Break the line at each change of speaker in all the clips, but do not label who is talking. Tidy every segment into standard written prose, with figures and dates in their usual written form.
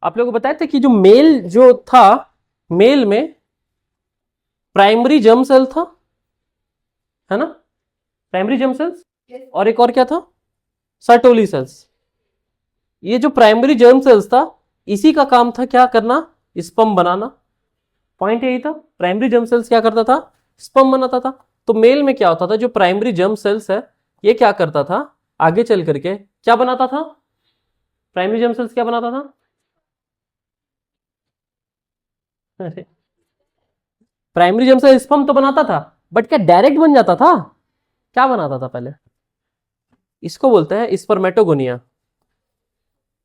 आप लोगों को बताया था कि जो मेल जो था, मेल में प्राइमरी जर्म सेल था, है ना, प्राइमरी जर्म सेल्स, और एक और क्या था, सर्टोली सेल्स। ये जो प्राइमरी जर्म सेल्स था, इसी का काम था क्या करना, स्पर्म बनाना। पॉइंट यही था, प्राइमरी जर्म सेल्स क्या करता था, स्पर्म बनाता था। तो मेल में क्या होता था, जो प्राइमरी जर्म सेल्स है ये क्या करता था, आगे चल करके क्या बनाता था, प्राइमरी जर्म सेल्स क्या बनाता था, अरे प्राइमरी जर्म सेल स्पर्म तो बनाता था, बट क्या डायरेक्ट बन जाता था, क्या बनाता था पहले, इसको बोलते हैं स्पर्मेटोगोनिया।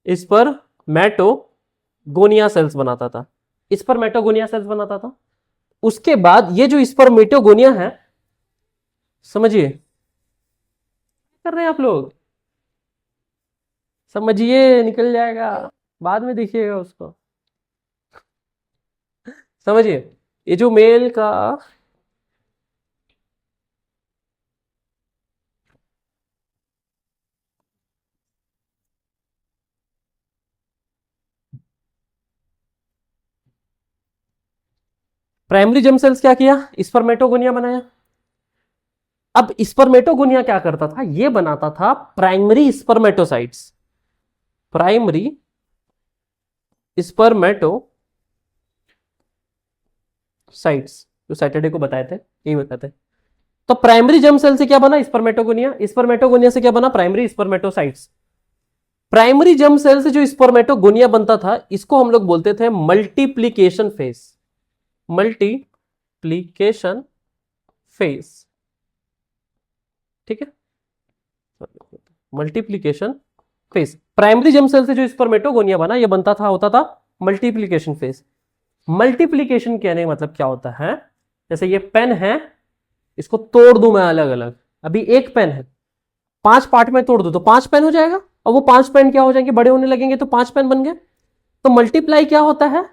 स्पर्मेटोगोनिया सेल्स बनाता था, स्पर्मेटोगोनिया सेल्स बनाता था। उसके बाद ये जो स्पर्मेटोगोनिया है, समझिए कर रहे हैं आप लोग, समझिए निकल जाएगा, बाद में देखिएगा उसको, समझिए। ये जो मेल का प्राइमरी जर्म सेल्स क्या किया, स्पर्मेटोगोनिया बनाया। अब स्पर्मेटोगोनिया क्या करता था, ये बनाता था प्राइमरी स्पर्मेटोसाइट्स, प्राइमरी स्पर्मेटोसाइट्स, जो सैटरडे को बताए थे यही बताते हैं। तो प्राइमरी जर्म सेल से क्या बना, स्पर्मेटोगोनिया, स्पर्मेटोगोनिया से क्या बना, primary spermatocytes. Primary germ cell से जो स्पर्मेटोगोनिया बनता था, इसको हम लोग बोलते थे मल्टीप्लीकेशन फेज, मल्टीप्लीकेशन फेज, ठीक है, multiplication phase. Primary germ cell से जो स्पर्मेटोगोनिया बना, ये बनता था, होता था मल्टीप्लीकेशन फेज। मल्टीप्लीकेशन कहने का मतलब क्या होता है, जैसे ये पेन है, इसको तोड़ दूं मैं अलग अलग, अभी एक पेन है, 5 पार्ट में तोड़ दूं तो 5 पेन हो जाएगा, और वो 5 पेन क्या हो जाएंगे, बड़े होने लगेंगे तो 5 पेन बन गए। तो मल्टीप्लाई क्या होता है,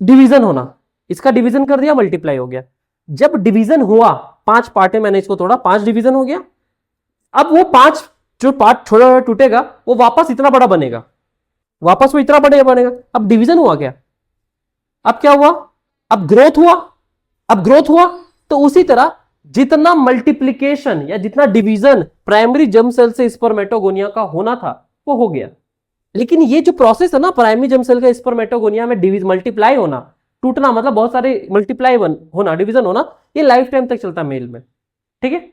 डिवीजन होना, इसका डिवीजन कर दिया, मल्टीप्लाई हो गया। जब डिवीजन हुआ, 5 पार्ट में मैंने इसको तोड़ा, 5 डिवीजन हो गया। अब वो 5 जो पार्ट छोटा छोटा टूटेगा, वो वापस इतना बड़ा बनेगा, वापस वो इतना बड़ा बनेगा। अब डिवीजन हुआ क्या, अब क्या हुआ, अब ग्रोथ हुआ, अब ग्रोथ हुआ। तो उसी तरह जितना मल्टीप्लीकेशन या जितना डिवीजन प्राइमरी जर्म सेल से स्पर्मेटोगोनिया का होना था, वो हो गया। लेकिन ये जो प्रोसेस है ना, प्राइमरी जर्म सेल का स्पर्मेटोगोनिया में डिवीज मल्टीप्लाई होना, टूटना मतलब बहुत सारे मल्टीप्लाई होना, डिवीजन होना, ये लाइफ टाइम तक चलता है मेल में, ठीक है।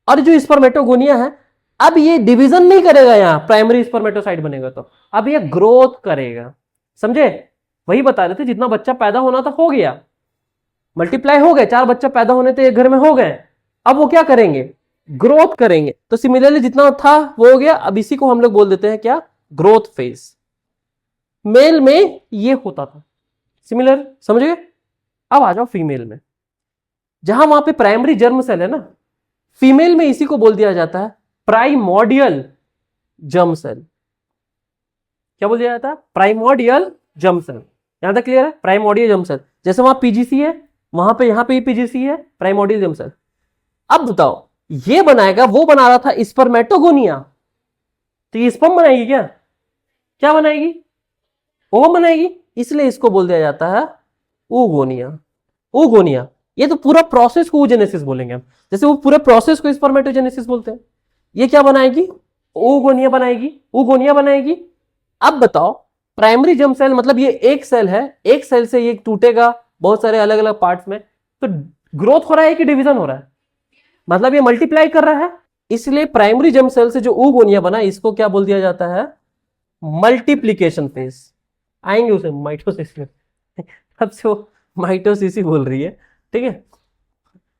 और जो स्पर्मेटोगोनिया है, अब ये डिवीजन नहीं करेगा, यहां प्राइमरी स्पर्मेटोसाइट बनेगा, तो अब ये ग्रोथ करेगा, समझे। वही बता रहे थे, जितना बच्चा पैदा होना था हो गया, मल्टीप्लाई हो गए, 4 बच्चा पैदा होने थे एक घर में हो गए, अब वो क्या करेंगे, ग्रोथ करेंगे। तो सिमिलरली जितना था वो हो गया, अब इसी को हम लोग बोल देते हैं क्या, ग्रोथ फेज। मेल में ये होता था सिमिलर, समझ गए। अब आ जाओ फीमेल में, जहां वहां पे प्राइमरी जर्म सेल है ना, फीमेल में इसी को बोल दिया जाता है प्राइमोडियल जर्म सेल। क्या बोल दिया जाता है, प्राइमोडियल जर्म सेल। यहां तक क्लियर है, प्राइमोडियल जर्म सेल। जैसे वहां पीजीसी है, वहां पे यहां पे पीजीसी है, प्राइमोडियल जर्म सेल। अब बताओ, ये बनाएगा, वो बना रहा था स्पर्मेटोगोनिया, तो ये स्पर्म बनाएगी क्या, क्या बनाएगी, ओवम बनाएगी, इसलिए इसको बोल दिया जाता है oogonia, oogonia। ये तो पूरा प्रोसेस को oogenesis बोलेंगे हम, जैसे वो पूरे प्रोसेस को स्पर्मेटोजेनेसिस बोलते हैं। ये क्या बनाएगी, oogonia बनाएगी, oogonia बनाएगी। अब बताओ, प्राइमरी जर्म सेल मतलब ये एक सेल है, एक सेल से ये टूटेगा बहुत सारे अलग अलग पार्ट्स में, तो ग्रोथ हो रहा है कि डिवीजन हो रहा है, मतलब ये मल्टीप्लाई कर रहा है। इसलिए प्राइमरी जर्म सेल से जो oogonia बना, इसको क्या बोल दिया जाता है, मल्टीप्लीकेशन फेज। आएंगे उसे माइटोसिस में, अब से वो माइटोसिस ही बोल रही है, ठीक है,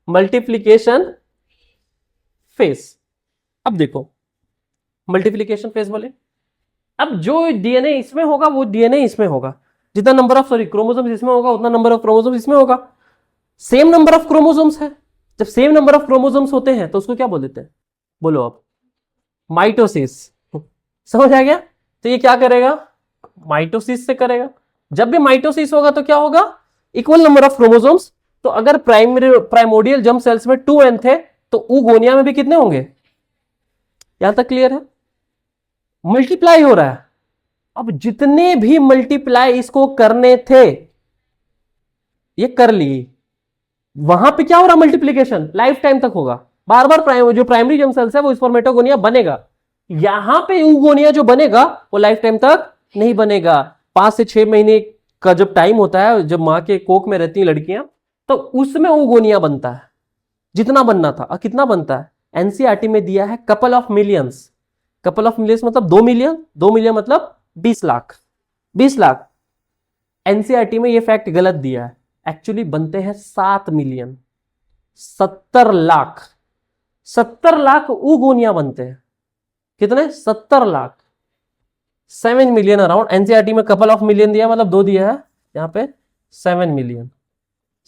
मल्टीप्लीकेशन फेज। अब देखो, मल्टीप्लीकेशन फेज बोले, अब जो डीएनए इसमें होगा वो डीएनए इसमें होगा, जितना नंबर ऑफ क्रोमोसोम्स इसमें होगा उतना नंबर ऑफ क्रोमोसोम्स इसमें होगा। सेम नंबर ऑफ क्रोमोसोम्स है, जब सेम नंबर ऑफ क्रोमोसोम्स होते हैं तो उसको क्या बोल देते हैं, बोलो अब, माइटोसिस। समझ आ गया। तो ये क्या करेगा, माइटोसिस से करेगा। जब भी माइटोसिस होगा तो क्या होगा, इक्वल नंबर ऑफ क्रोमोसोम्स। तो अगर प्राइमोडियल जर्म सेल्स में 2n थे, तो oogonia में भी कितने होंगे, यहां तक क्लियर है, मल्टीप्लाई हो रहा है। अब जितने भी मल्टीप्लाई इसको करने थे ये कर लिए। वहां पे क्या हो रहा मल्टीप्लीकेशन लाइफ टाइम तक होगा, बार बार जो प्राइमरी जर्म सेल्स है वो स्पर्मेटोगोनिया बनेगा। यहां पे यूगोनिया जो बनेगा वो लाइफ टाइम तक नहीं बनेगा। 5 से 6 महीने का जब टाइम होता है, जब मां के कोख में रहती हैं लड़कियां, तो उसमें ऊगोनिया बनता है जितना बनना था। और कितना बनता है एनसीईआरटी में दिया है couple of millions. Couple of millions मतलब 2 मिलियन, 2 मिलियन मतलब 20 लाख, 20 लाख। एनसीईआरटी में ये फैक्ट गलत दिया है, एक्चुअली बनते हैं 7 मिलियन, 70 लाख। 70 लाख ऊगोनिया बनते हैं। कितने 70 लाख, 7 मिलियन अराउंड। एनसीईआरटी में कपल ऑफ मिलियन दिया मतलब 2 दिया है, यहां पे 7 मिलियन,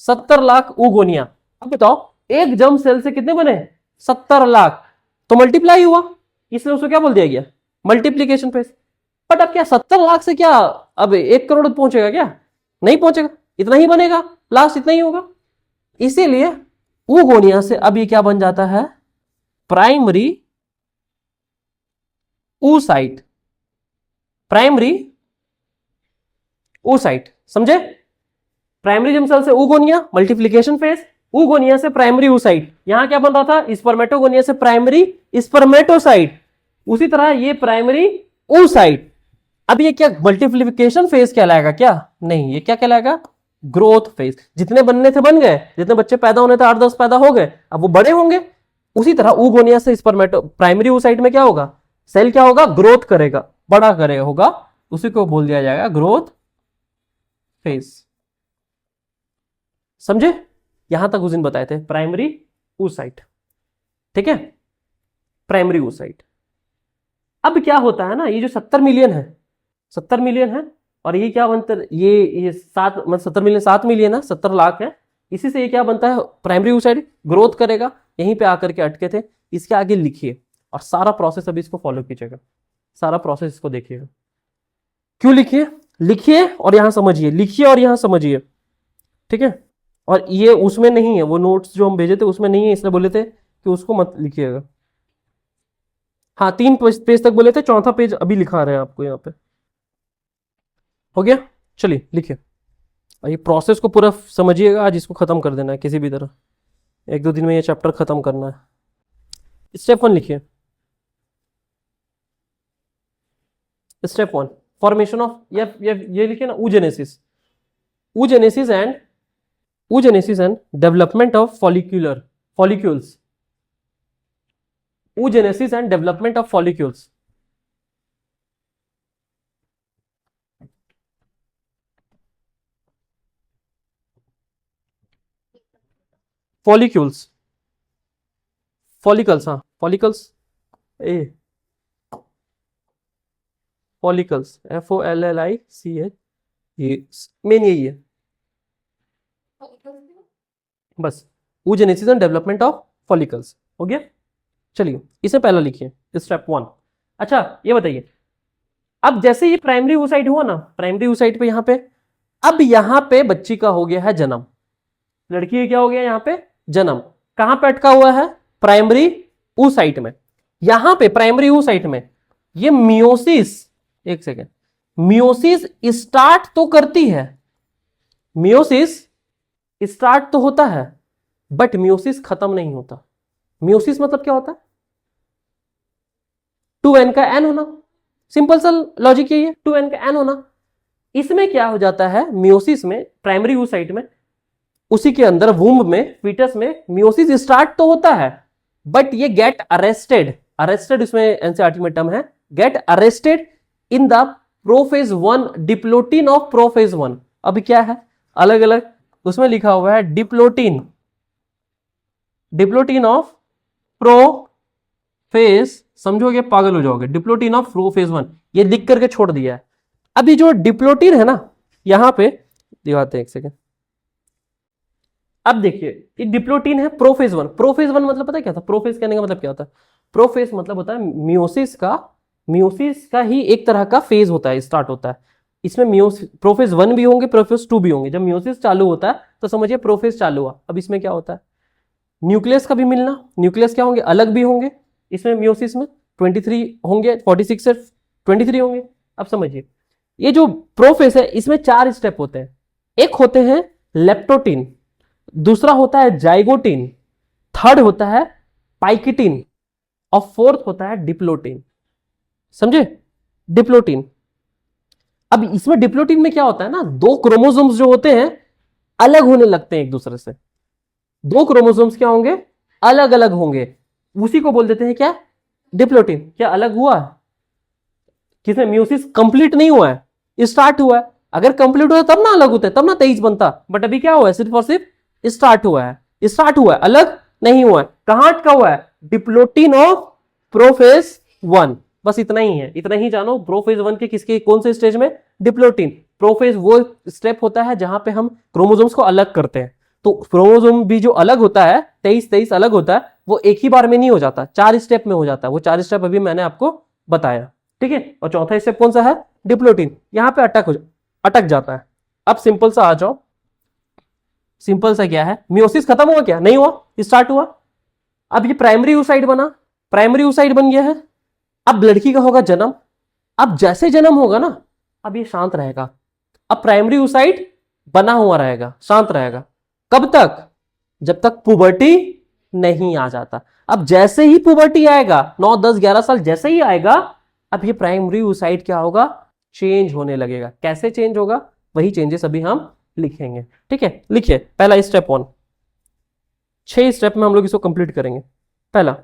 70 लाख ऊगोनिया। अब बताओ एक जर्म सेल से कितने बने 70 लाख, तो मल्टीप्लाई हुआ, इसलिए उसको क्या बोल दिया गया मल्टीप्लीकेशन फेज। बट अब क्या 70 लाख से क्या अब 1 करोड़ पहुंचेगा क्या, नहीं पहुंचेगा, इतना ही बनेगा, लास्ट इतना ही होगा। इसीलिए ऊगोनिया से अब ये क्या बन जाता है प्राइमरी oocyte, प्राइमरी oocyte, समझे। प्राइमरी जर्म सेल से ऊगोनिया मल्टीप्लिकेशन फेज, ऊगोनिया से प्राइमरी oocyte। यहां क्या बन रहा था स्पर्मेटोगोनिया से प्राइमरी स्पर्मेटोसाइट, उसी तरह ये प्राइमरी oocyte। अब ये क्या मल्टीप्लिकेशन फेज कहलाएगा क्या, नहीं, ये क्या कहलाएगा ग्रोथ फेज। जितने बनने थे बन गए, जितने बच्चे पैदा होने थे 8-10 पैदा हो गए, अब वो बड़े होंगे। उसी तरह ऊगोनिया से स्पर्मेटो प्राइमरी oocyte में क्या होगा, सेल क्या होगा ग्रोथ करेगा, बड़ा करेगा होगा, उसी को बोल दिया जाएगा ग्रोथ फेज। समझे, यहां तक उस दिन बताए थे प्राइमरी oocyte, ठीक है, प्राइमरी oocyte। अब क्या होता है ना, ये जो 70 मिलियन है, 70 मिलियन है, और ये क्या बनता है, ये 7 मतलब 70 मिलियन 7 मिलियन है, 70 लाख है। इसी से ये क्या बनता है प्राइमरी oocyte ग्रोथ करेगा। यहीं पे आकर के अटके थे, इसके आगे लिखिए और सारा प्रोसेस अभी इसको फॉलो कीजिएगा, सारा प्रोसेस इसको देखिएगा। क्यों लिखिए, लिखिए और यहां समझिए, लिखिए और यहां समझिए, ठीक है। और ये उसमें नहीं है, वो नोट्स जो हम भेजे थे उसमें नहीं है, इसलिए बोले थे कि उसको मत लिखिएगा। हाँ 3 पेज तक बोले थे, चौथा पेज अभी लिखा रहे हैं आपको यहाँ पे। हो गया, चलिए लिखिए। ये प्रोसेस को पूरा समझिएगा, आज इसको खत्म कर देना है किसी भी तरह, 1-2 दिन में ये चैप्टर खत्म करना है। स्टेप 1 लिखिए। स्टेप 1 फॉर्मेशन ऑफ, ये लिखिए ना oogenesis, oogenesis and development of follicles, oogenesis and development of follicles. Follicles, follicles, हाँ फॉलिकल्स, ए फॉलिकल्स FOLLICH, ये मेन यही है बस, oogenesis and development of follicles. हो गया, चलिए इसे पहला लिखिए स्टेप 1। अच्छा ये बताइए, अब जैसे ये प्राइमरी oocyte हुआ ना, प्राइमरी oocyte पे यहाँ पे, अब यहाँ पे बच्ची का हो गया है जन्म, लड़की का क्या हो गया यहाँ पे जन्म। कहां पे अटका हुआ है प्राइमरी oocyte में। यहां पे प्राइमरी oocyte में ये मियोसिस, एक सेकेंड, मियोसिस स्टार्ट तो करती है, मियोसिस स्टार्ट तो होता है, बट मियोसिस खत्म नहीं होता। मियोसिस मतलब क्या होता है 2n का n होना, सिंपल सा लॉजिक यही है, 2n का n होना। इसमें क्या हो जाता है मियोसिस में, प्राइमरी oocyte में, उसी के अंदर वूम्ब में, फीटस में मियोसिस स्टार्ट तो होता है, बट ये गेट अरेस्टेड, अरेस्टेड इसमें एनसीईआरटी में टर्म है, get arrested in the prophase 1 diplotene of prophase 1। अभी क्या है अलग अलग, उसमें लिखा हुआ है डिप्लोटिन, डिप्लोटिन ऑफ प्रोफेज, समझोगे पागल हो जाओगे, डिप्लोटिन ऑफ प्रोफेज 1 ये लिख करके छोड़ दिया है। अभी जो डिप्लोटिन है ना, यहां पे दिखाते हैं एक सेकेंड। अब देखिए ये डिप्लोटिन है प्रोफेज 1, प्रोफेज 1 मतलब पता है क्या था, प्रोफेज कहने का मतलब क्या होता है, प्रोफेज मतलब होता है मियोसिस का ही एक तरह का फेज होता है, स्टार्ट होता है। इसमें मियोसिस प्रोफेज 1 भी होंगे, प्रोफेज 2 भी होंगे। जब मियोसिस चालू होता है तो समझिए प्रोफेज चालू हुआ। अब इसमें क्या होता है न्यूक्लियस का भी मिलना, न्यूक्लियस क्या होंगे अलग भी होंगे, इसमें मियोसिस में 23 होंगे, 46 से 23 होंगे। अब समझिए ये जो प्रोफेस है इसमें 4 स्टेप होते हैं। एक होते हैं लेप्टोटिन, दूसरा होता है जाइगोटिन, थर्ड होता है पाइकिटिन और फोर्थ होता है डिप्लोटिन। समझे? डिप्लोटिन। अब इसमें डिप्लोटिन में क्या होता है ना, 2 क्रोमोसोम्स जो होते हैं अलग होने लगते हैं एक दूसरे से। 2 क्रोमोसोम्स क्या होंगे? अलग अलग होंगे। उसी को बोल देते हैं क्या? डिप्लोटिन। क्या अलग हुआ? किसमें? म्यूसिस कंप्लीट नहीं हुआ है, स्टार्ट हुआ है। अगर कंप्लीट हुआ तब ना अलग होता है, तब ना 23 बनता। बट अभी क्या हुआ है? सिर्फ और सिर्फ स्टार्ट हुआ है। स्टार्ट हुआ है, अलग नहीं हुआ है। कहां अटका हुआ है? Diplotene of prophase 1। बस इतना ही है, इतना ही जानो। प्रोफेज 1 के किसके कौन से स्टेज में? डिप्लोटिन। प्रोफेज वो स्टेप होता है जहां पे हम क्रोमोसोम्स को अलग करते हैं। तो क्रोमोसोम भी जो अलग होता है, 23 अलग होता है, वो एक ही बार में नहीं हो जाता, 4 स्टेप में हो जाता है। वो 4 स्टेप अभी मैंने आपको बताया। ठीक है? और चौथा स्टेप कौन सा है? डिप्लोटिन। यहां पे अटक जाता है। अब सिंपल सा आ जाओ। सिंपल सा क्या है? मियोसिस खत्म हुआ? क्या नहीं हुआ, स्टार्ट हुआ। अब ये प्राइमरी oocyte बना, प्राइमरी oocyte बन गया है। अब लड़की का होगा जन्म। अब जैसे जन्म होगा ना, अब ये शांत रहेगा। अब प्राइमरी oocyte बना हुआ रहेगा, शांत रहेगा। कब तक? जब तक पुबर्टी नहीं आ जाता। अब जैसे ही पुबर्टी आएगा, 9, 10, 11 साल जैसे ही आएगा, अब ये प्राइमरी oocyte क्या होगा? चेंज होने लगेगा। कैसे चेंज होगा? वही चेंजेस अभी हम लिखेंगे। ठीक है? लिखिए पहला स्टेप 1। 6 स्टेप में हम लोग इसको कंप्लीट करेंगे। पहला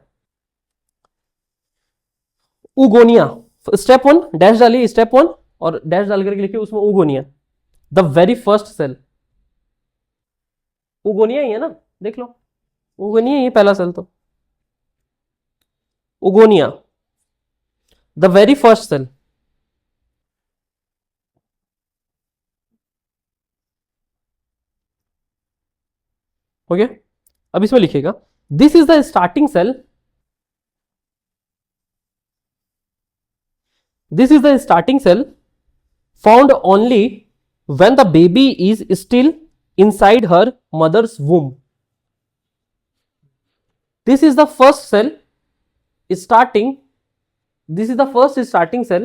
उगोनिया। स्टेप 1 डैश डालिए, स्टेप 1 और डैश डाल करके लिखिए उसमें oogonia. The very first cell. Oogonia ही है ना, देख लो। उगोनिया ही पहला सेल तो। Oogonia the very first cell. हो गया? अब इसमें लिखिएगा this is the starting cell. This is the starting cell found only when the baby is still inside her mother's womb. This is the first cell starting. This is the first starting cell.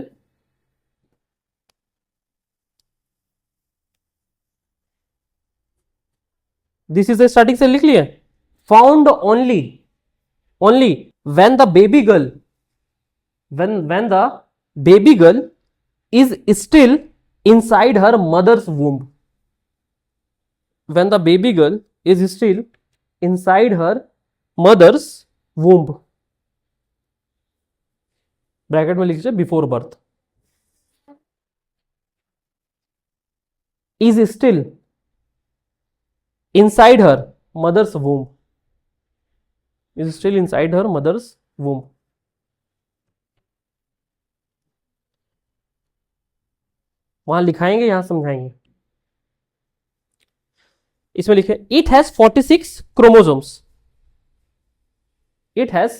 This is the starting cell, लिख लिया। Found only when the baby girl, when the baby girl is still inside her mother's womb. When the baby girl is still inside her mother's womb. Bracket में लिख लीजिए before birth. Is still inside her mother's womb. Is still inside her mother's womb. वहां लिखाएंगे, यहां समझाएंगे। इसमें लिखे it has 46 chromosomes. It has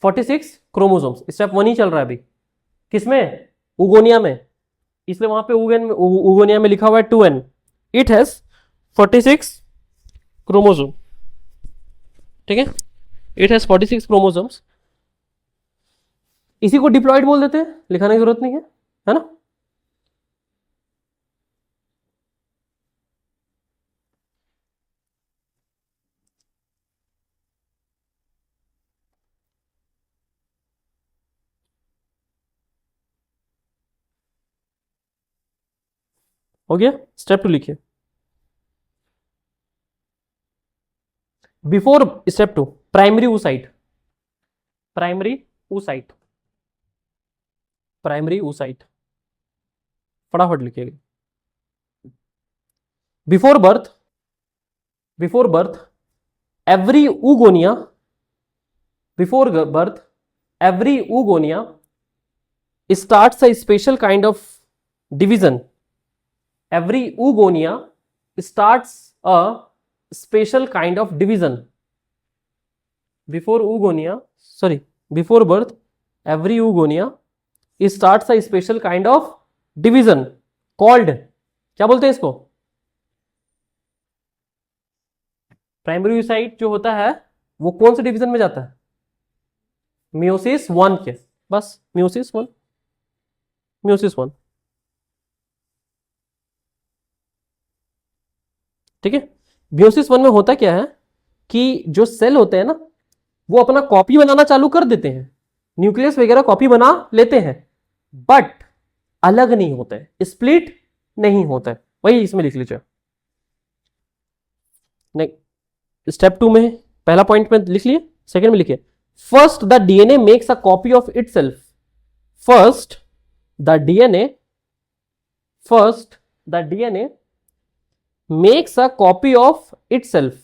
46 chromosomes. Step 1 ही चल रहा है अभी। किसमें? उगोनिया में। इसलिए वहां पे उगोनिया में लिखा हुआ है 2n। It has 46 chromosome. ठीक है? It has 46 chromosomes. इसी को डिप्लॉइड बोल देते हैं, लिखाने की जरूरत नहीं है ना? हो गया? स्टेप 2 लिखिए। Before step 2 primary oocyte। Primary oocyte। Primary oocyte फटाफट लिखिएगा। Before birth every oogonia, before birth every oogonia starts a special kind of division. Every oogonia starts a special kind of division. Before birth every oogonia starts a special kind of division called, क्या बोलते हैं इसको? Primary oocyte जो होता है वो कौन से डिवीजन में जाता है? मियोसिस 1 के। बस मियोसिस 1। ठीक है। मियोसिस वन में होता क्या है कि जो सेल होते हैं ना वो अपना कॉपी बनाना चालू कर देते हैं, न्यूक्लियस वगैरह कॉपी बना लेते हैं, बट अलग नहीं होते, स्प्लिट नहीं होता है। वही इसमें लिख लीजिए। स्टेप 2 में पहला पॉइंट में लिख लिए, सेकंड में लिखिए first the DNA makes a copy of itself. First the DNA makes a copy of itself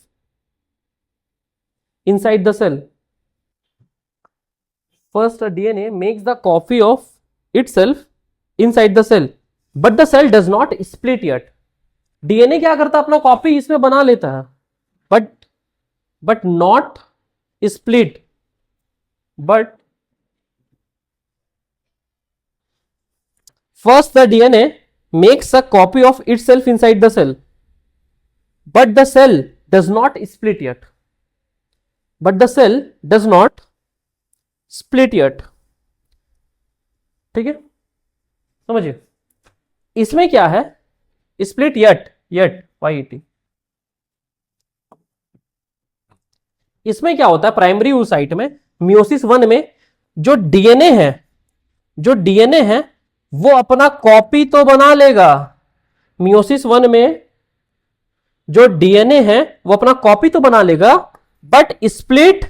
inside the cell. First, a DNA makes the copy of itself inside the cell, but the cell does not split yet. DNA क्या करता है, अपना copy इसमें बना लेता है, but not split. But first the DNA makes a copy of itself inside the cell, but the cell does not split yet. ठीक है, समझिए इसमें क्या है, स्प्लिट यट वाई, इसमें क्या होता है प्राइमरी oocyte में मियोसिस वन में जो डीएनए है वो अपना कॉपी तो बना लेगा। मियोसिस वन में जो डीएनए है वो अपना कॉपी तो बना लेगा, बट स्प्लिट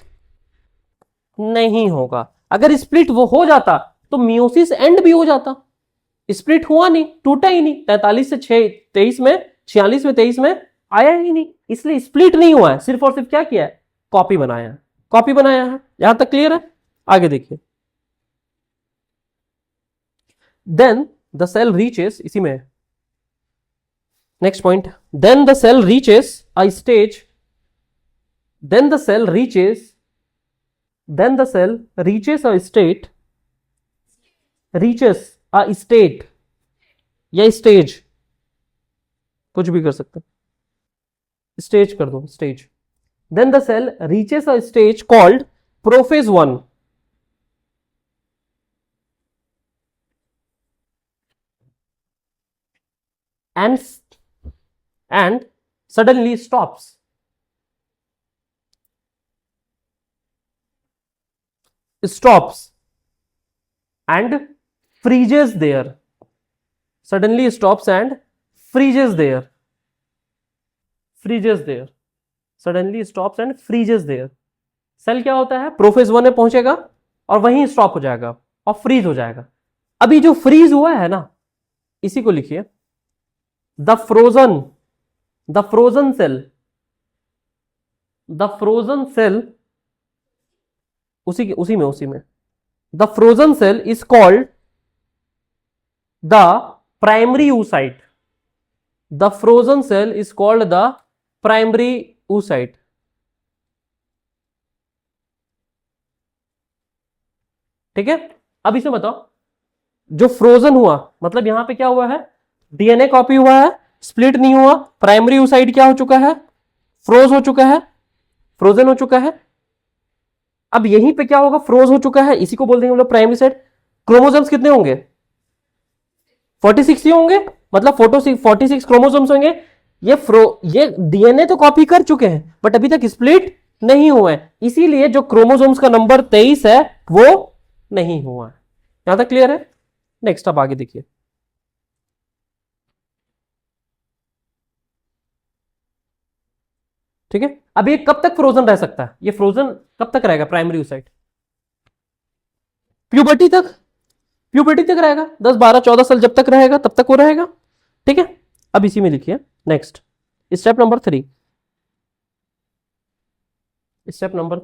नहीं होगा। अगर स्प्लिट वो हो जाता तो मियोसिस एंड भी हो जाता। स्प्लिट हुआ नहीं, टूटा ही नहीं, 43 से 23 में 46 में 23 में आया ही नहीं, इसलिए स्प्लिट नहीं हुआ है, सिर्फ और सिर्फ क्या किया है, कॉपी बनाया है। यहां तक क्लियर है? आगे देखिए। देन द सेल रीचेस, इसी में next point, then the cell reaches a stage, या स्टेज, कुछ भी कर सकते, स्टेज कर दो, stage. Then the cell reaches a stage called prophase 1, and suddenly stops. And freezes there. Suddenly stops and freezes there. Suddenly stops and freezes there. Cell क्या होता है, प्रोफेज 1 में पहुंचेगा और वहीं स्टॉप हो जाएगा और फ्रीज हो जाएगा। अभी जो फ्रीज हुआ है ना, इसी को लिखिए द फ्रोजन सेल, उसी में the frozen cell is called the primary oocyte. The frozen cell is called the primary oocyte. ठीक है, अब इसे बताओ, जो फ्रोजन हुआ मतलब यहां पे क्या हुआ है, डीएनए कॉपी हुआ है, स्प्लिट नहीं हुआ, प्राइमरी oocyte क्या हो चुका है, फ्रोजन हो चुका है। अब यहीं पे क्या होगा, फ्रोज हो चुका है, इसी को बोल देंगे हम लोग प्राइमरी साइड। क्रोमोसोम्स कितने होंगे, 46 ही होंगे, मतलब 46 क्रोमोसोम्स होंगे। ये डीएनए तो कॉपी कर चुके हैं बट अभी तक स्प्लिट नहीं हुआ है, इसीलिए जो क्रोमोसोम्स का नंबर 23 है वो नहीं हुआ है। यहां तक क्लियर है? नेक्स्ट अब आगे देखिए। ठीक है, अब ये कब तक फ्रोजन रह सकता है, ये फ्रोजन कब तक रहेगा प्राइमरी oocyte, प्यूबर्टी तक रहेगा, 10 12 14 साल जब तक रहेगा तब तक वो रहेगा। ठीक है, अब इसी में लिखिए next step number 3। Step number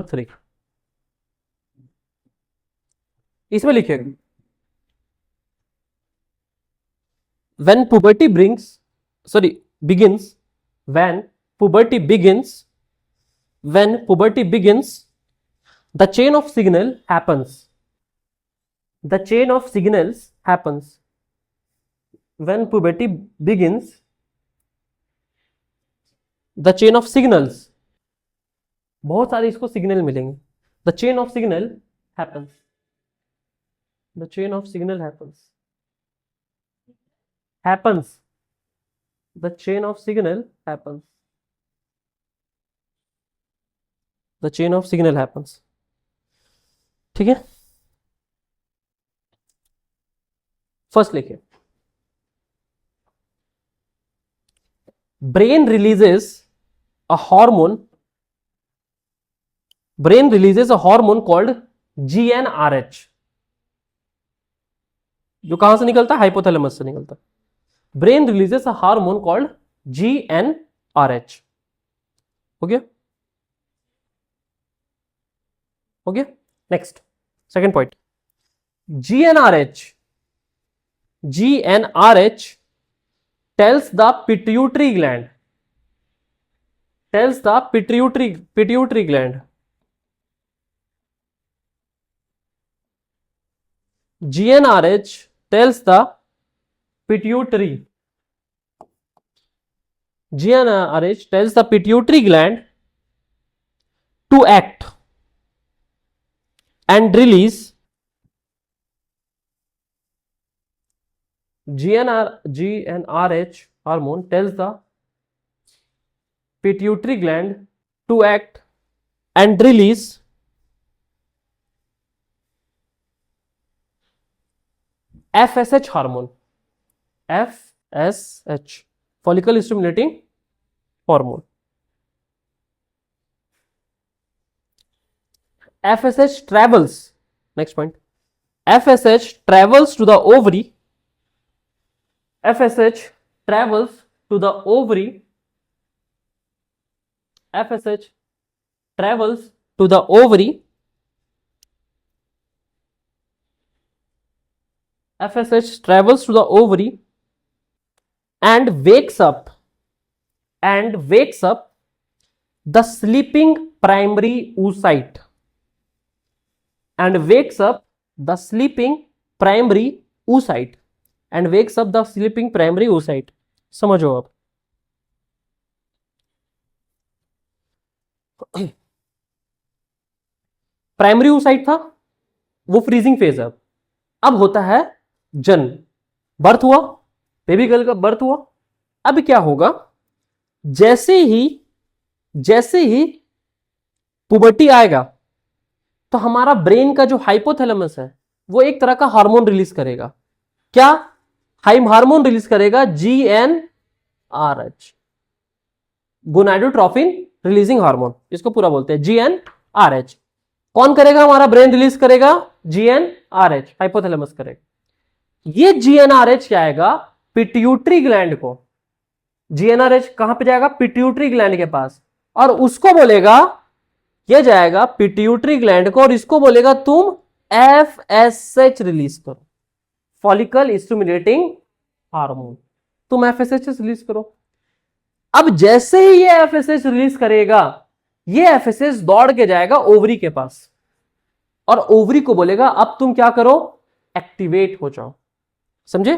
3, इसमें लिखिएगा when puberty begins, the chain of signals happens. When puberty begins, the chain of signals, बहुत सारे इसको सिग्नल मिलेंगे, the chain of signal happens. The chain of signal happens the chain of signal happens the chain of signal happens ठीक है। First लिखिए, brain releases a hormone called GnRH, जो कहां से निकलता है? हाइपोथैलेमस से निकलता है। Brain releases a hormone called GnRH। हो गया? हो गया? Next, second point, GnRH tells the pituitary gland GnRH tells the pituitary gland to act and release GnRH hormone tells the pituitary gland to act and release FSH hormone, FSH, follicle stimulating hormone। FSH travels, next point, FSH travels to the ovary, FSH travels to the ovary, FSH travels to the ovary, FSH travels to the ovary and wakes up the sleeping primary oocyte, and wakes up the sleeping primary oocyte, and wakes up the sleeping primary oocyte। समझो आप, primary oocyte था वो freezing phase है। अब होता है जन्म, birth हुआ, बेबी गर्ल का बर्थ हुआ। अब क्या होगा, जैसे ही पुबर्टी आएगा तो हमारा ब्रेन का जो हाइपोथैलेमस है वो एक तरह का हार्मोन रिलीज करेगा। क्या हार्मोन रिलीज करेगा? GnRH, गोनाडोट्रोफिन रिलीजिंग हार्मोन, इसको पूरा बोलते हैं GnRH। कौन करेगा? हमारा ब्रेन रिलीज करेगा GnRH, हाइपोथैलेमस करेगा। ये GnRH क्या आएगा? पिट्यूटरी ग्लैंड को। GnRH कहां पे जाएगा? पिट्यूटरी ग्लैंड के पास, और उसको बोलेगा, ये जाएगा पिट्यूटरी ग्लैंड को और इसको बोलेगा तुम FSH रिलीज करो, फॉलिकल स्टिमुलेटिंग हार्मोन, तुम FSH रिलीज करो। अब जैसे ही ये FSH रिलीज करेगा, ये FSH दौड़ के जाएगा ओवरी के पास, और ओवरी को बोलेगा अब तुम क्या करो? एक्टिवेट हो जाओ। समझे?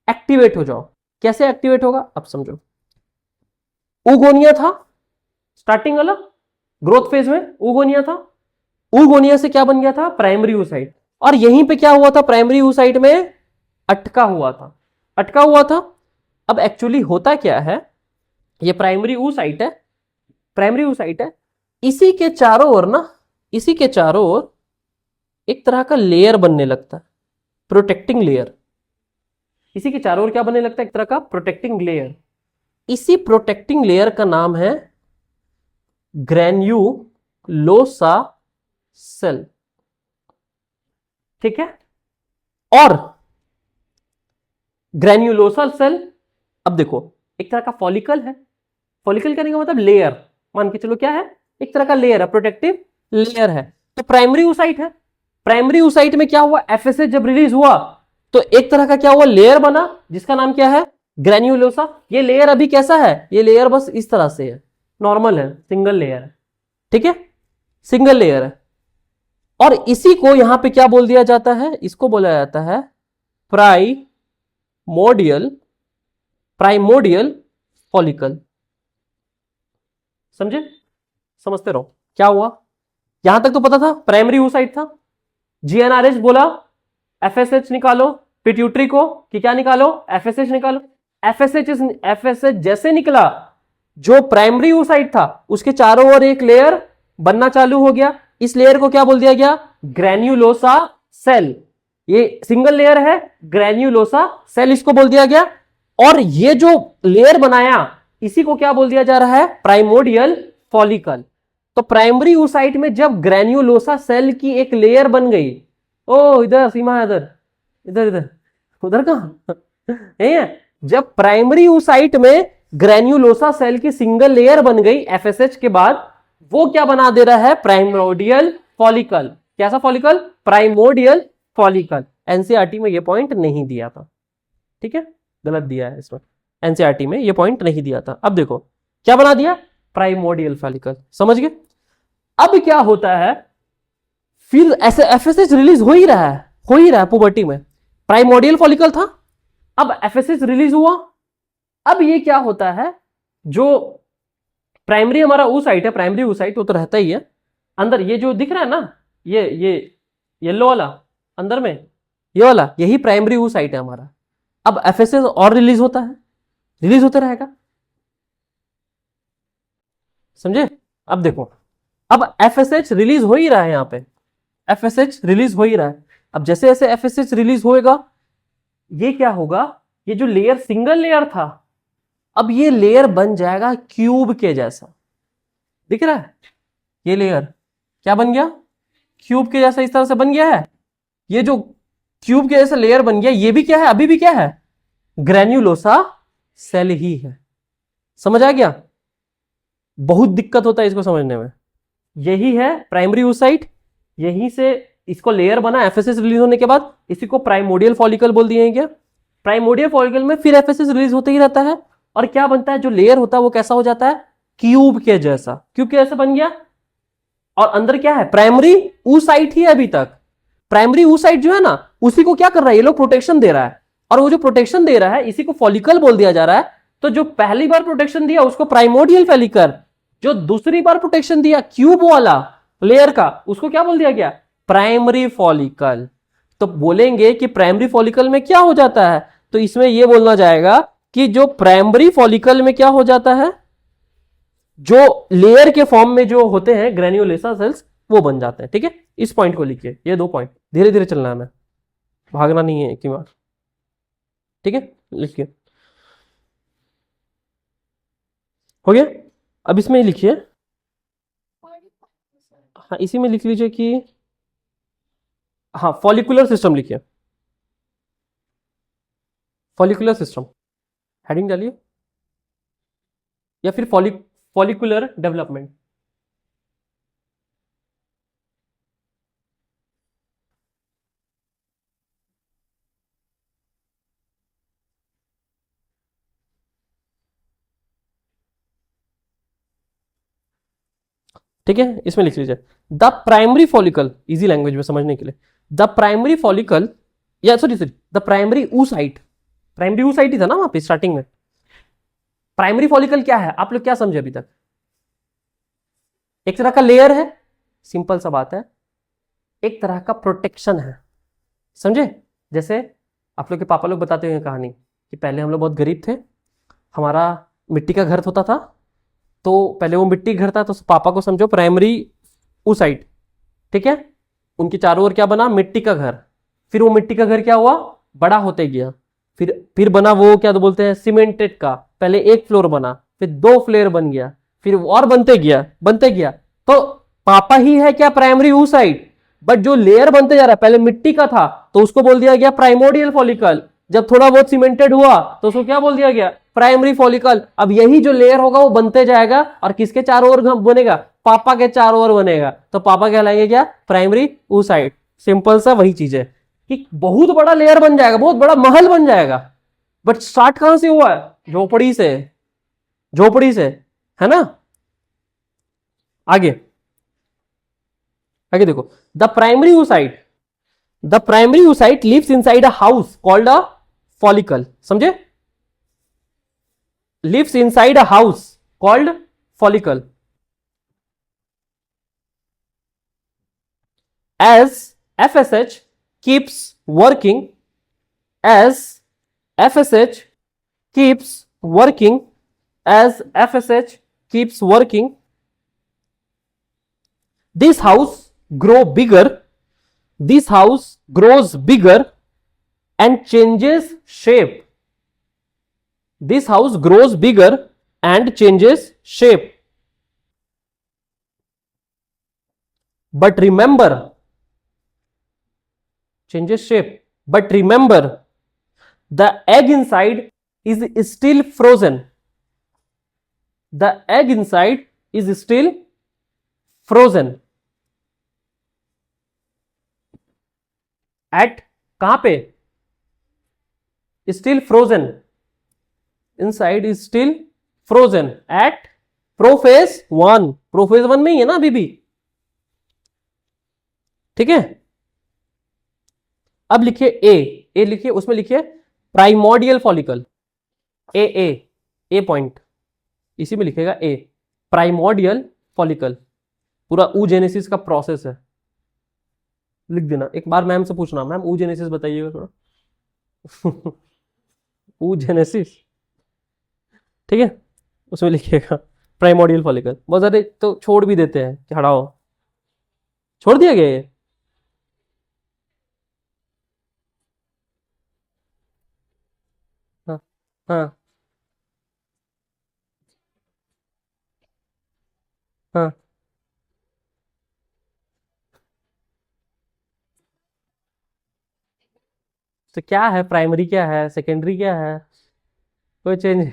एक्टिवेट हो जाओ। कैसे एक्टिवेट होगा अब समझो। ऊगोनिया था स्टार्टिंग वाला, ग्रोथ फेज में ऊगोनिया था। ऊगोनिया से क्या बन गया था? Primary oocyte। और यहीं पे क्या हुआ था? प्राइमरी oocyte में अटका हुआ था। अब एक्चुअली होता क्या है, ये प्राइमरी oocyte है, इसी के चारों ओर एक तरह का लेयर बनने लगता है, प्रोटेक्टिंग लेयर। इसी के चारों ओर क्या बनने लगता है? एक तरह का प्रोटेक्टिंग लेयर। इसी प्रोटेक्टिंग लेयर का नाम है ग्रैन्युलोसा सेल। ठीक है? और ग्रैन्युलोसा सेल, अब देखो, एक तरह का फॉलिकल है। फॉलिकल कहने का मतलब लेयर, मान के चलो क्या है? एक तरह का लेयर है, प्रोटेक्टिव लेयर है। तो प्राइमरी oocyte है, प्राइमरी oocyte में क्या हुआ? FSH जब रिलीज हुआ तो एक तरह का क्या हुआ? लेयर बना, जिसका नाम क्या है? ग्रैन्युलोसा। ये लेयर अभी कैसा है? ये लेयर बस इस तरह से है, नॉर्मल है, सिंगल लेयर है। ठीक है? सिंगल लेयर है। और इसी को यहां पे क्या बोल दिया जाता है? इसको बोला जाता है प्राइमोडियल फॉलिकल। समझे? समझते रहो क्या हुआ। यहां तक तो पता था, प्राइमरी oocyte था, GnRH बोला FSH निकालो, पिट्यूटरी को कि क्या निकालो, FSH निकालो। FSH जैसे निकला, जो प्राइमरी oocyte था उसके चारों ओर एक लेयर बनना चालू हो गया। इस लेयर को क्या बोल दिया गया, ग्रेन्युलोसा सेल। ये सिंगल लेयर है, ग्रेन्युलोसा सेल इसको बोल दिया गया। और ये जो लेयर बनाया इसी को क्या बोल दिया जा रहा है, प्राइमोडियल फॉलिकल। तो प्राइमरी oocyte में जब ग्रेन्युलोसा सेल की एक लेयर बन गई, ओ इधर सीमा, इधर इधर इधर उधर कहां है, जब प्राइमरी oocyte में ग्रेन्युलोसा सेल की सिंगल लेयर बन गई FSH के बाद, वो क्या बना दे रहा है, प्राइमोडियल फॉलिकल। कैसा फॉलिकल, प्राइमोडियल फॉलिकल। एनसीईआरटी में ये पॉइंट नहीं दिया था, ठीक है, गलत दिया है इसमें, एनसीईआरटी में ये पॉइंट नहीं दिया था। अब देखो क्या बना दिया, प्राइमोडियल फॉलिकल, समझ गए। अब क्या होता है, फिर ऐसे FSH रिलीज हो ही रहा है पुबर्टी में। प्राइमोडियल फॉलिकल था, अब FSH रिलीज हुआ। अब ये क्या होता है, जो प्राइमरी हमारा oocyte है, प्राइमरी oocyte वो तो रहता ही है अंदर, ये जो दिख रहा है ना, ये येलो वाला अंदर में, ये वाला यही प्राइमरी oocyte है हमारा। अब FSH और रिलीज होता है, रिलीज होता रहेगा, समझे। अब देखो, अब FSH रिलीज हो ही रहा है, यहां पे FSH रिलीज हो ही रहा है। अब जैसे जैसे FSH रिलीज होएगा, ये क्या होगा, ये जो लेयर सिंगल लेयर था, अब ये लेयर बन जाएगा क्यूब के जैसा, दिख रहा है, ये लेयर क्या बन गया, क्यूब के जैसा, इस तरह से बन गया है। ये जो क्यूब के जैसा लेयर बन गया, ये भी क्या है, अभी भी क्या है, ग्रेन्युलोसा सेल ही है। समझ आ गया, बहुत दिक्कत होता है इसको समझने में। यही है प्राइमरी oocyte, यहीं से इसको लेयर बना FSH रिलीज होने के बाद, इसी को प्राइमोडियल फॉलिकल बोल दिए हैं क्या। प्राइमोडियल फॉलिकल में फिर FSH रिलीज होते ही रहता है, और क्या बनता है, जो लेयर होता है वो कैसा हो जाता है, क्यूब के जैसा, क्यूब के जैसा बन गया। और अंदर क्या है, प्राइमरी oocyte ही है अभी तक। प्राइमरी oocyte जो है ना, उसी को क्या कर रहा है, ये लोग प्रोटेक्शन दे रहा है, और वो जो प्रोटेक्शन दे रहा है इसी को फॉलिकल बोल दिया जा रहा है। तो जो पहली बार प्रोटेक्शन दिया उसको प्राइमोडियल फॉलिकल, जो दूसरी बार प्रोटेक्शन दिया क्यूब वाला लेयर का, उसको क्या बोल दिया गया, प्राइमरी फॉलिकल। तो बोलेंगे कि प्राइमरी फॉलिकल में क्या हो जाता है, तो इसमें यह बोलना जाएगा कि जो प्राइमरी फॉलिकल में क्या हो जाता है, जो लेयर के फॉर्म में जो होते हैं ग्रेन्युलोसा सेल्स, वो बन जाते हैं। ठीक है, इस पॉइंट को लिखिए, ये 2 पॉइंट, धीरे धीरे चलना है, हमें भागना नहीं है एक ही बार। ठीक है, लिखिए, हो गया। अब इसमें लिखिए, हाँ इसी में लिख लीजिए कि, हाँ फॉलिकुलर सिस्टम लिखिए, फॉलिकुलर सिस्टम हेडिंग डालिए, या फिर फॉलिकुलर डेवलपमेंट। ठीक है, इसमें लिख लीजिए the primary follicle, easy language में समझने के लिए, द प्राइमरी फॉलिकल, या sorry the primary oocyte, primary oocyte ही था ना वहां पे स्टार्टिंग में। प्राइमरी फॉलिकल क्या है, आप लोग क्या समझे अभी तक, एक तरह का लेयर है, सिंपल सा बात है, एक तरह का प्रोटेक्शन है, समझे। जैसे आप लोग के पापा लोग बताते हुए कहानी कि पहले हम लोग बहुत गरीब थे, हमारा मिट्टी का घर होता था, तो पहले वो मिट्टी घर था, तो पापा को समझो प्राइमरी oocyte, ठीक है, उनके चारों ओर क्या बना, मिट्टी का घर। फिर वो मिट्टी का घर क्या हुआ, बड़ा होते गया, फिर बना वो क्या तो बोलते हैं सीमेंटेड का, पहले 1 फ्लोर बना, फिर 2 फ्लोर बन गया, फिर और बनते गया। तो पापा ही है क्या, प्राइमरी oocyte, बट जो लेयर बनते जा रहा है पहले मिट्टी का था, तो उसको बोल दिया गया प्राइमोडियल फॉलिकल। जब थोड़ा बहुत सीमेंटेड हुआ तो उसको क्या बोल दिया गया, प्राइमरी फॉलिकल। अब यही जो लेयर होगा वो बनते जाएगा, और किसके चारों ओर बनेगा, पापा के चारों ओर बनेगा, तो पापा कहलाएंगे क्या, प्राइमरी oocyte। सिंपल सा वही चीज है कि बहुत बड़ा लेयर बन जाएगा, बहुत बड़ा महल बन जाएगा, बट स्टार्ट कहां से हुआ है, झोपड़ी से, है ना। आगे देखो, the primary oocyte lives inside a house called a follicle, समझे, lives inside a house called follicle, as FSH keeps working as FSH keeps working as FSH keeps working, this house grows bigger and changes shape. This house grows bigger and changes shape. But remember, changes shape. But remember, the egg inside is still frozen. The egg inside is still frozen. At कहां पे? Still frozen. Inside is still frozen at prophase 1. Prophase 1 में ही है ना अभी भी, ठीक है. अब लिखिए ए लिखिए, उसमें लिखिए प्राइमोडियल फॉलिकल. ए पॉइंट इसी में लिखेगा ए, प्राइमोडियल फॉलिकल. पूरा oogenesis का प्रोसेस है, लिख देना. एक बार मैम से पूछना, मैम oogenesis बताइएगा थोड़ा. oogenesis, ठीक है, उसमें लिखिएगा प्राइमोडियल फॉलिकल. बहुत सारे तो छोड़ भी देते हैं कि हटाओ, छोड़ दिया गया ये. हाँ हाँ हाँ. तो क्या है, प्राइमरी क्या है, सेकेंडरी क्या है, कोई चेंज?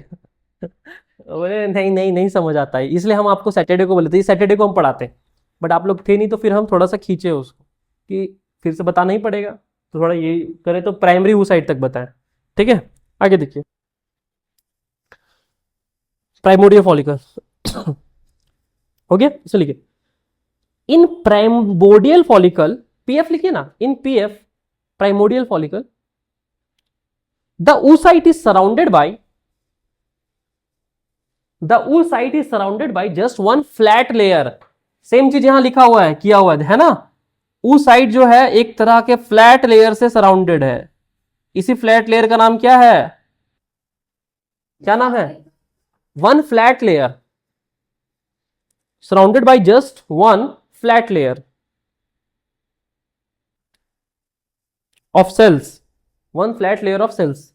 बोले नहीं नहीं नहीं समझ आता है, इसलिए हम आपको सैटरडे को बोले थे. सैटरडे को हम पढ़ाते हैं, बट आप लोग थे नहीं तो फिर हम थोड़ा सा खींचे उसको कि फिर से बताना ही पड़ेगा, तो थोड़ा ये करें तो प्राइमरी उस साइड तक बताएं. ठीक है, आगे देखिए. प्राइमोडियल फॉलिकल हो गया, इसे लिखिए. इन प्राइमोडियल फॉलिकल, पीएफ लिखिए ना, in PF primordial follicle the oocyte is surrounded by just one flat layer. Same चीज यहां लिखा हुआ है, किया हुआ है ना. oocyte जो है एक तरह के फ्लैट लेयर से सराउंडेड है. इसी फ्लैट लेयर का नाम क्या है, क्या नाम है? One flat layer, surrounded by just one flat layer of cells. One flat layer of cells,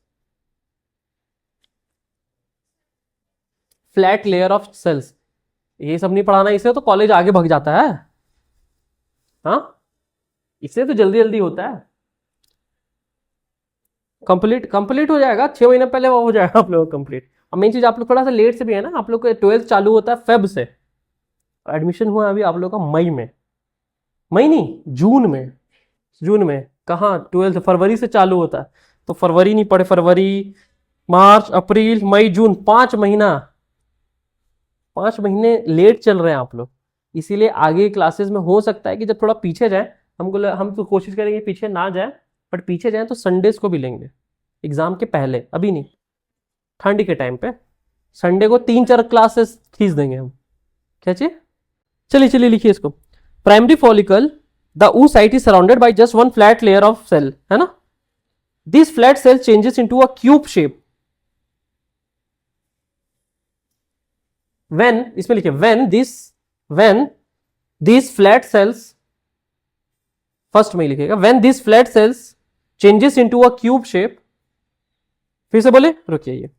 flat layer of cells. ये सब नहीं पढ़ाना, इसे तो कॉलेज आगे भाग जाता है. हाँ, इससे तो जल्दी जल्दी होता है. कंप्लीट हो जाएगा 6 महीने पहले, वो हो जाएगा आप लोग कंप्लीट. और मेन चीज, आप लोग थोड़ा सा लेट से भी है ना, आप लोग का 12th चालू होता है फेब से, एडमिशन हुआ अभी आप लोग का मई में, मई नहीं जून में. कहाँ 12th फरवरी से चालू होता है, तो फरवरी नहीं पढ़े, फरवरी मार्च अप्रैल मई जून, 5 महीने लेट चल रहे हैं आप लोग. इसीलिए आगे क्लासेस में हो सकता है कि जब थोड़ा पीछे जाए, हम तो कोशिश करेंगे पीछे ना जाए, बट पीछे जाए तो संडेज को भी लेंगे एग्जाम के पहले, अभी नहीं, ठंड के टाइम पे संडे को 3-4 क्लासेस खींच देंगे हम. क्या चाहिए, चलिए लिखिए इसको. Primary follicle the oocyte is surrounded by just one flat layer of cell, है ना. This flat cell changes into a cube shape when, इसमें लिखिए when these flat cells, first में ही लिखिएगा, when these flat cells changes into a cube shape. फिर से बोले, रुकिए, ये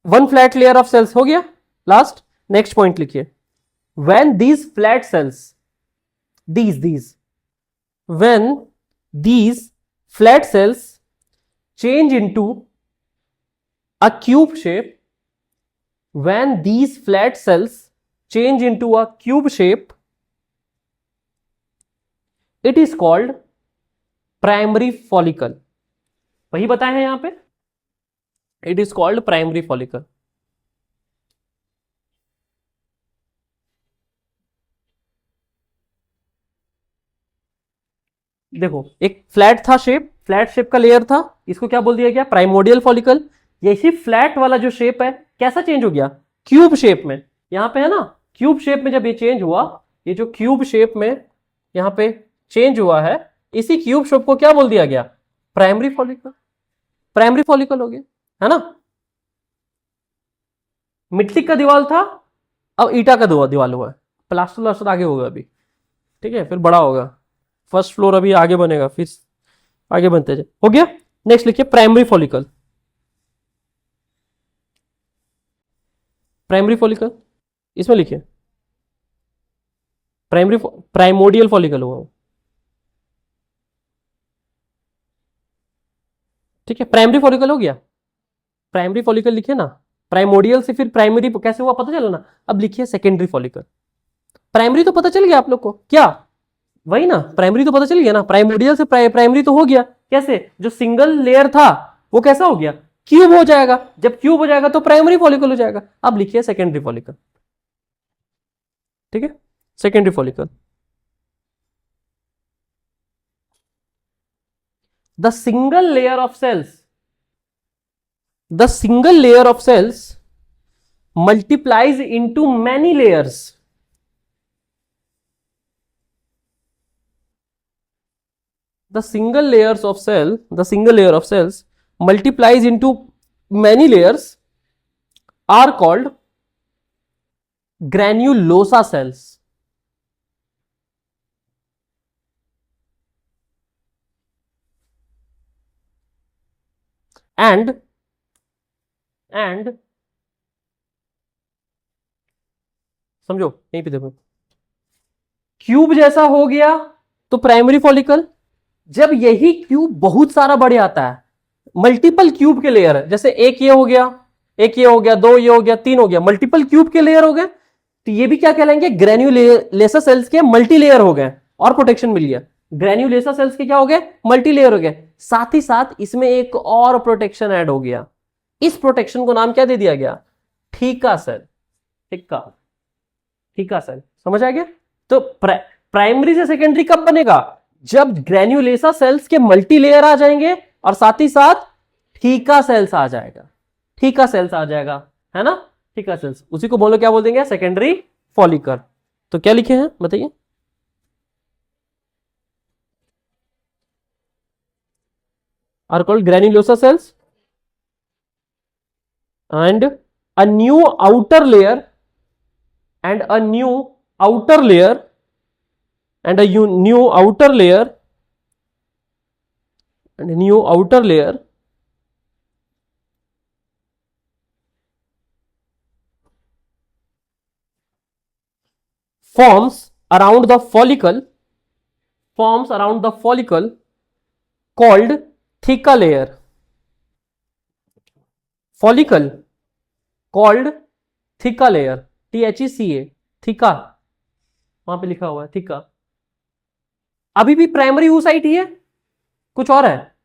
one flat layer of cells हो गया. लास्ट नेक्स्ट पॉइंट लिखिए. when these flat cells, when these flat cells change into a cube shape, when these flat cells change into a cube shape, it is called primary follicle. वही बताया है यहां पे, it is called primary follicle. देखो, एक flat shape का layer था, इसको क्या बोल दिया गया, प्राइमोडियल फॉलिकल. यही फ्लैट वाला जो शेप है कैसा चेंज हो गया, क्यूब शेप में. यहां पे है ना, क्यूब शेप में जब ये चेंज हुआ, ये जो क्यूब शेप में यहां पे चेंज हुआ है, इसी क्यूब शेप को क्या बोल दिया गया? Primary follicle. प्राइमरी फॉलिकल हो गया, है ना। मिट्टी का दीवार था, अब ईटा का दीवार हुआ है। प्लास्टर आगे होगा अभी, ठीक है, फिर बड़ा होगा। फर्स्ट फ्लोर अभी आगे बनेगा, फिर आगे बनते जाए। हो गया। नेक्स्ट लिखिए प्राइमरी फॉलिकल। प्राइमरी फॉलिकल इसमें लिखिए प्राइमोडियल फॉलिकल हुआ, ठीक है। प्राइमरी फॉलिकल हो गया। प्राइमरी फॉलिकल लिखिए ना, प्राइमोडियल से फिर प्राइमरी कैसे हुआ पता चला ना। अब लिखिए सेकेंडरी फॉलिकल। प्राइमरी तो पता चल गया आप लोग को, क्या वही ना, प्राइमरी तो पता चल गया ना। प्राइमोडियल से प्राइमरी तो हो गया। कैसे? जो सिंगल लेयर था वो कैसा हो गया? क्यूब हो जाएगा। जब क्यूब हो जाएगा तो प्राइमरी फॉलिकल हो जाएगा। अब लिखिए सेकेंडरी फॉलिकल, ठीक है। Secondary follicle, the single layer of cells, the single layer of cells multiplies into many layers. The single layer of cells multiplies into many layers are called granulosa cells. And समझो, यहीं पे देखो, cube जैसा हो गया तो primary follicle. जब यही क्यूब बहुत सारा बढ़ जाता है, मल्टीपल क्यूब के लेयर, जैसे एक ये हो गया, एक ये हो गया, दो ये हो गया, तीन हो गया, मल्टीपल क्यूब के लेयर हो गए, तो ये भी क्या कहलाएंगे? ग्रेन्यूलेसा सेल्स के मल्टी लेयर हो गए, और प्रोटेक्शन मिल गया। ग्रेन्यूलेसा सेल्स के क्या हो गए? मल्टी लेयर हो गए। साथ ही साथ इसमें एक और प्रोटेक्शन ऐड हो गया। इस प्रोटेक्शन को नाम क्या दे दिया गया? ठीका सेल। ठीका सेल, समझ आ गया। तो प्राइमरी से सेकेंडरी कब बनेगा? जब ग्रेन्यूलेसा सेल्स के मल्टी लेयर आ जाएंगे और साथ ही साथ ठीका सेल्स आ जाएगा। ठीका सेल्स आ जाएगा, है ना। ठीका सेल्स, उसी को बोलो क्या बोल देंगे? Secondary follicle. तो क्या लिखे हैं बताइए? Are called granulosa cells and a new outer layer and a new outer layer and a new outer layer and a new outer layer forms around the follicle called theca layer. Follicle called theca layer, THECA, theca, वहां पे लिखा हुआ है theca. अभी भी primary oocyte ही है, कुछ और है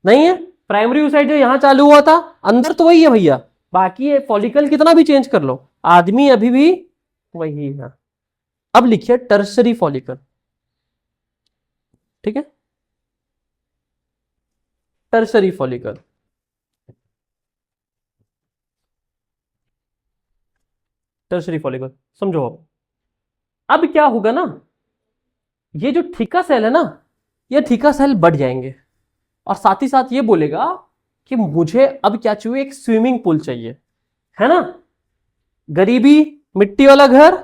नहीं है। प्राइमरी oocyte जो यहां चालू हुआ था, अंदर तो वही है भैया। बाकी फॉलिकल कितना भी चेंज कर लो, आदमी अभी भी वही है। अब लिखिए टर्शरी फॉलिकल, ठीक है। टर्शरी फॉलिकल, टर्शरी फॉलिकल समझो। अब क्या होगा ना, ये जो थीका सेल है ना, ये थीका सेल बढ़ जाएंगे और साथ ही साथ ये बोलेगा कि मुझे अब क्या चाहिए? एक स्विमिंग पूल चाहिए, है ना। गरीबी, मिट्टी वाला घर,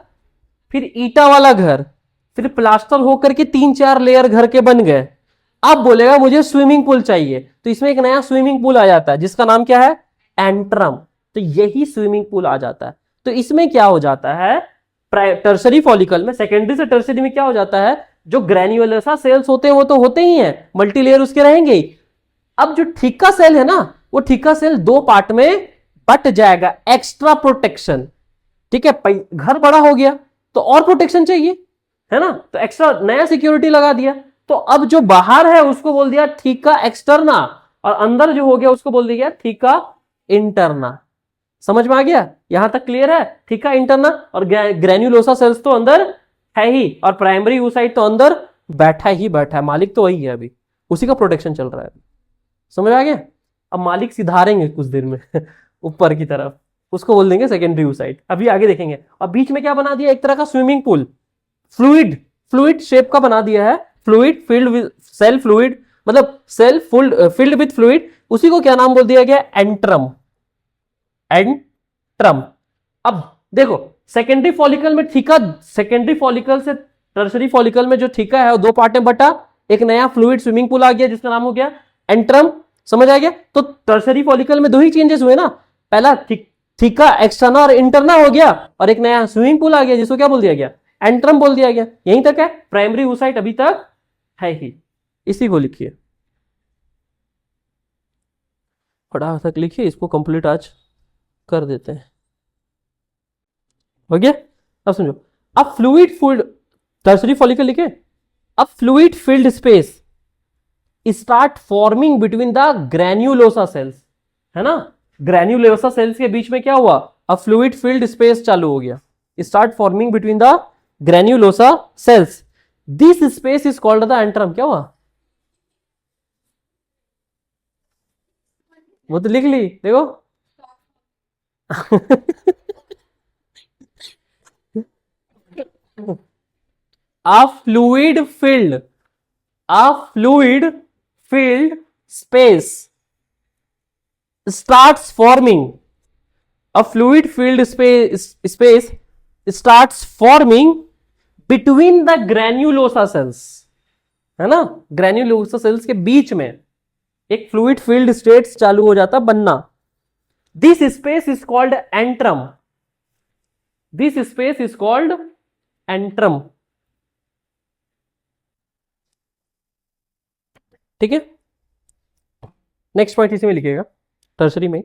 फिर ईटा वाला घर, फिर प्लास्टर होकर के 3-4 लेयर घर के बन गए। अब बोलेगा मुझे स्विमिंग पूल चाहिए, तो इसमें एक नया स्विमिंग पूल आ जाता है जिसका नाम क्या है? एंट्रम। तो यही स्विमिंग पूल आ जाता है। तो इसमें क्या हो जाता है? टर्शरी फॉलिकल में, सेकेंडरी से टर्शरी में क्या हो जाता है? जो ग्रेन्युलोसा सेल्स होते हैं वो तो होते ही हैं, मल्टी लेयर उसके रहेंगे ही। अब जो ठीका सेल है ना, वो ठीका सेल दो पार्ट में बट जाएगा, एक्स्ट्रा प्रोटेक्शन, ठीक है। घर बड़ा हो गया तो और प्रोटेक्शन चाहिए, है ना, तो एक्स्ट्रा नया सिक्योरिटी लगा दिया। तो अब जो बाहर है उसको बोल दिया थीका एक्सटर्ना, और अंदर जो हो गया उसको बोल दिया थीका इंटरना। समझ में आ गया? यहां तक क्लियर है? थीका इंटरना और ग्रेन्युलोसा सेल्स तो अंदर है ही, और प्राइमरी oocyte तो अंदर बैठा ही बैठा है। मालिक तो वही है, अभी उसी का प्रोटेक्शन चल रहा है। समझ आ गया? अब मालिक सिधारेंगे कुछ देर में ऊपर की तरफ, उसको बोल देंगे सेकेंडरी oocyte। अभी आगे देखेंगे। अब बीच में क्या बना दिया? एक तरह का स्विमिंग पूल, फ्लूइड शेप का बना दिया है। Fluid filled with cell fluid, मतलब सेल फिल्ड विथ फ्लूइड, उसी को क्या नाम बोल दिया गया? एंट्रम। एंट्रम। अब देखो सेकेंडरी फॉलिकल में थीका, सेकेंडरी फॉलिकल से टर्सरी फॉलिकल में जो थीका है वो दो पार्ट में बटा, एक नया फ्लूइड स्विमिंग पूल आ गया जिसका नाम हो गया एंट्रम। समझ आ गया? तो टर्सरी फॉलिकल में दो ही चेंजेस हुए ना, पहला थीका एक्सटर्ना और इंटरना हो गया, और एक नया स्विमिंग पूल आ गया जिसको क्या बोल दिया गया? एंट्रम बोल दिया गया। यहीं तक है, प्राइमरी oocyte अभी तक है ही। इसी को लिखिए, फटाफट लिखिए, इसको कंप्लीट आज कर देते हैं। हो गया? अब समझो, अब फ्लूइड फील्ड, टर्सरी फॉलिकल लिखे, अब fluid filled space start forming between the granulosa cells, है ना? ग्रैन्युलोसा सेल्स के बीच में क्या हुआ? अब फ्लूइड फील्ड स्पेस चालू हो गया, start forming between the granulosa cells, this space is called the antrum. क्या हुआ? वो तो लिख ली, देखो। a fluid filled a fluid filled space starts forming, a fluid filled space starts forming between the granulosa cells, है ना? Granulosa sales के बीच में एक फ्लूइड फील्ड स्टेट्स चालू हो जाता बनना। This space is called antrum, this space is called antrum. ठीक है, नेक्स्ट पॉइंट इसी में लिखिएगा, टर्सरी में।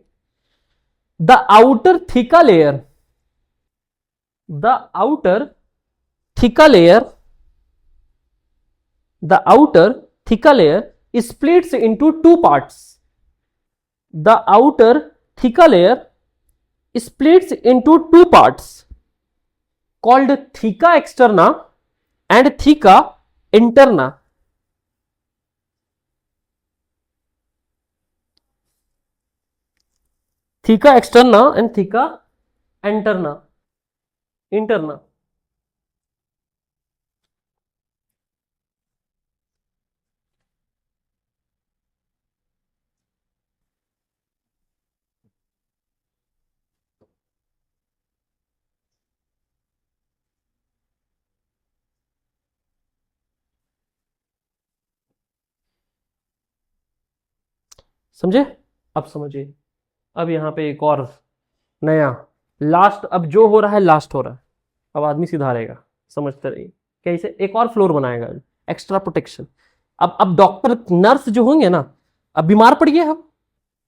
The outer theca layer, the outer theca layer, the outer theca layer splits into two parts. The outer thicker layer splits into two parts called theca externa and theca interna. Theca externa and theca interna. समझे? अब समझिए, अब यहां पे एक और नया last, अब जो हो रहा है लास्ट हो रहा है, अब आदमी सीधा रहेगा, समझते रहिए। कैसे? एक और फ्लोर बनाएगा, एक्स्ट्रा प्रोटेक्शन। अब डॉक्टर नर्स जो होंगे ना, अब बीमार पड़ गए, हम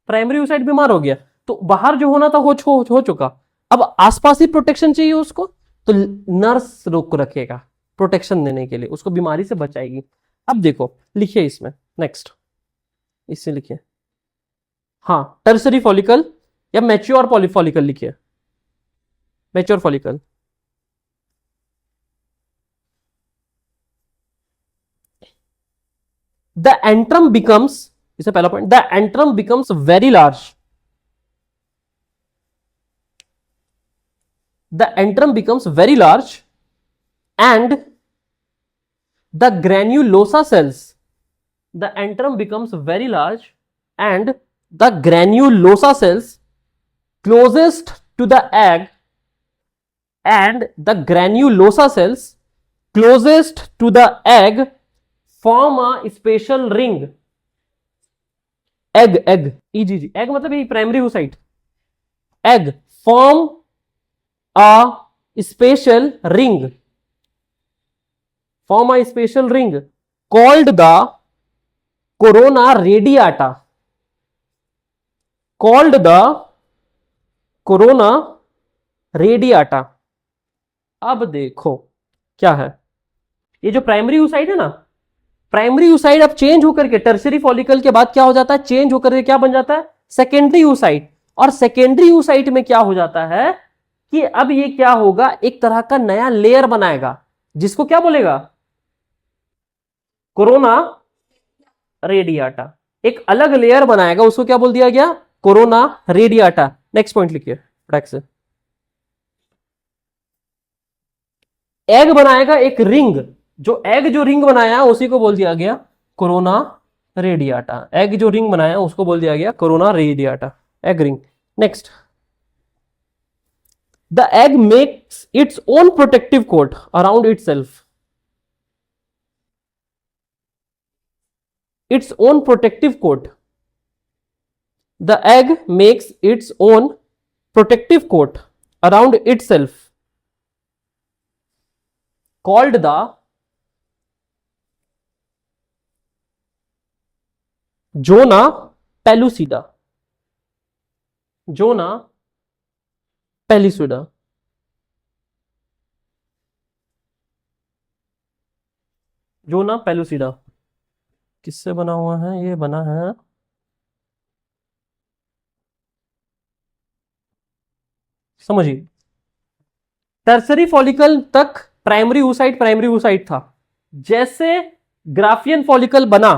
प्राइमरी oocyte बीमार हो गया, तो बाहर जो होना था हो चुका, अब आसपास ही प्रोटेक्शन चाहिए उसको, तो नर्स रोक को रखेगा प्रोटेक्शन देने के लिए, उसको बीमारी से बचाएगी। अब देखो लिखिए इसमें, नेक्स्ट इससे लिखिए, हाँ, टर्सरी फॉलिकल या मैच्योर फॉलिकल लिखिए, mature follicle. The antrum becomes, इससे पहला point, the antrum becomes very large, the antrum becomes very large and the granulosa cells, the antrum becomes very large and the granulosa cells closest to the egg, and the granulosa cells closest to the egg form a special ring, egg egg मतलब ये primary oocyte, egg form a special ring, form a special ring called the corona radiata, called the corona radiata। अब देखो क्या है, ये जो primary oocyte है ना, प्राइमरी oocyte अब चेंज होकर के टर्सरी फॉलिकल के बाद क्या हो जाता है? चेंज होकर के क्या बन जाता है? Secondary oocyte। और सेकेंडरी oocyte में क्या हो जाता है कि अब ये क्या होगा, एक तरह का नया लेयर बनाएगा, जिसको क्या बोलेगा? Corona radiata. एक अलग लेयर बनाएगा, उसको क्या बोल दिया गया? Corona radiata. नेक्स्ट पॉइंट लिखिए फटाक से। एग बनाएगा एक रिंग, जो एग जो रिंग बनाया उसी को बोल दिया गया कोरोना रेडियाटा। एग जो रिंग बनाया उसको बोल दिया गया corona radiata, egg ring. Next, the egg makes its own protective coat around itself. Its own protective coat, the egg makes its own protective coat around itself called the zona pellucida. Zona pellucida. Zona pellucida किससे बना हुआ है? ये बना है समझिए, tertiary follicle तक primary oocyte था। जैसे ग्राफियन फॉलिकल बना,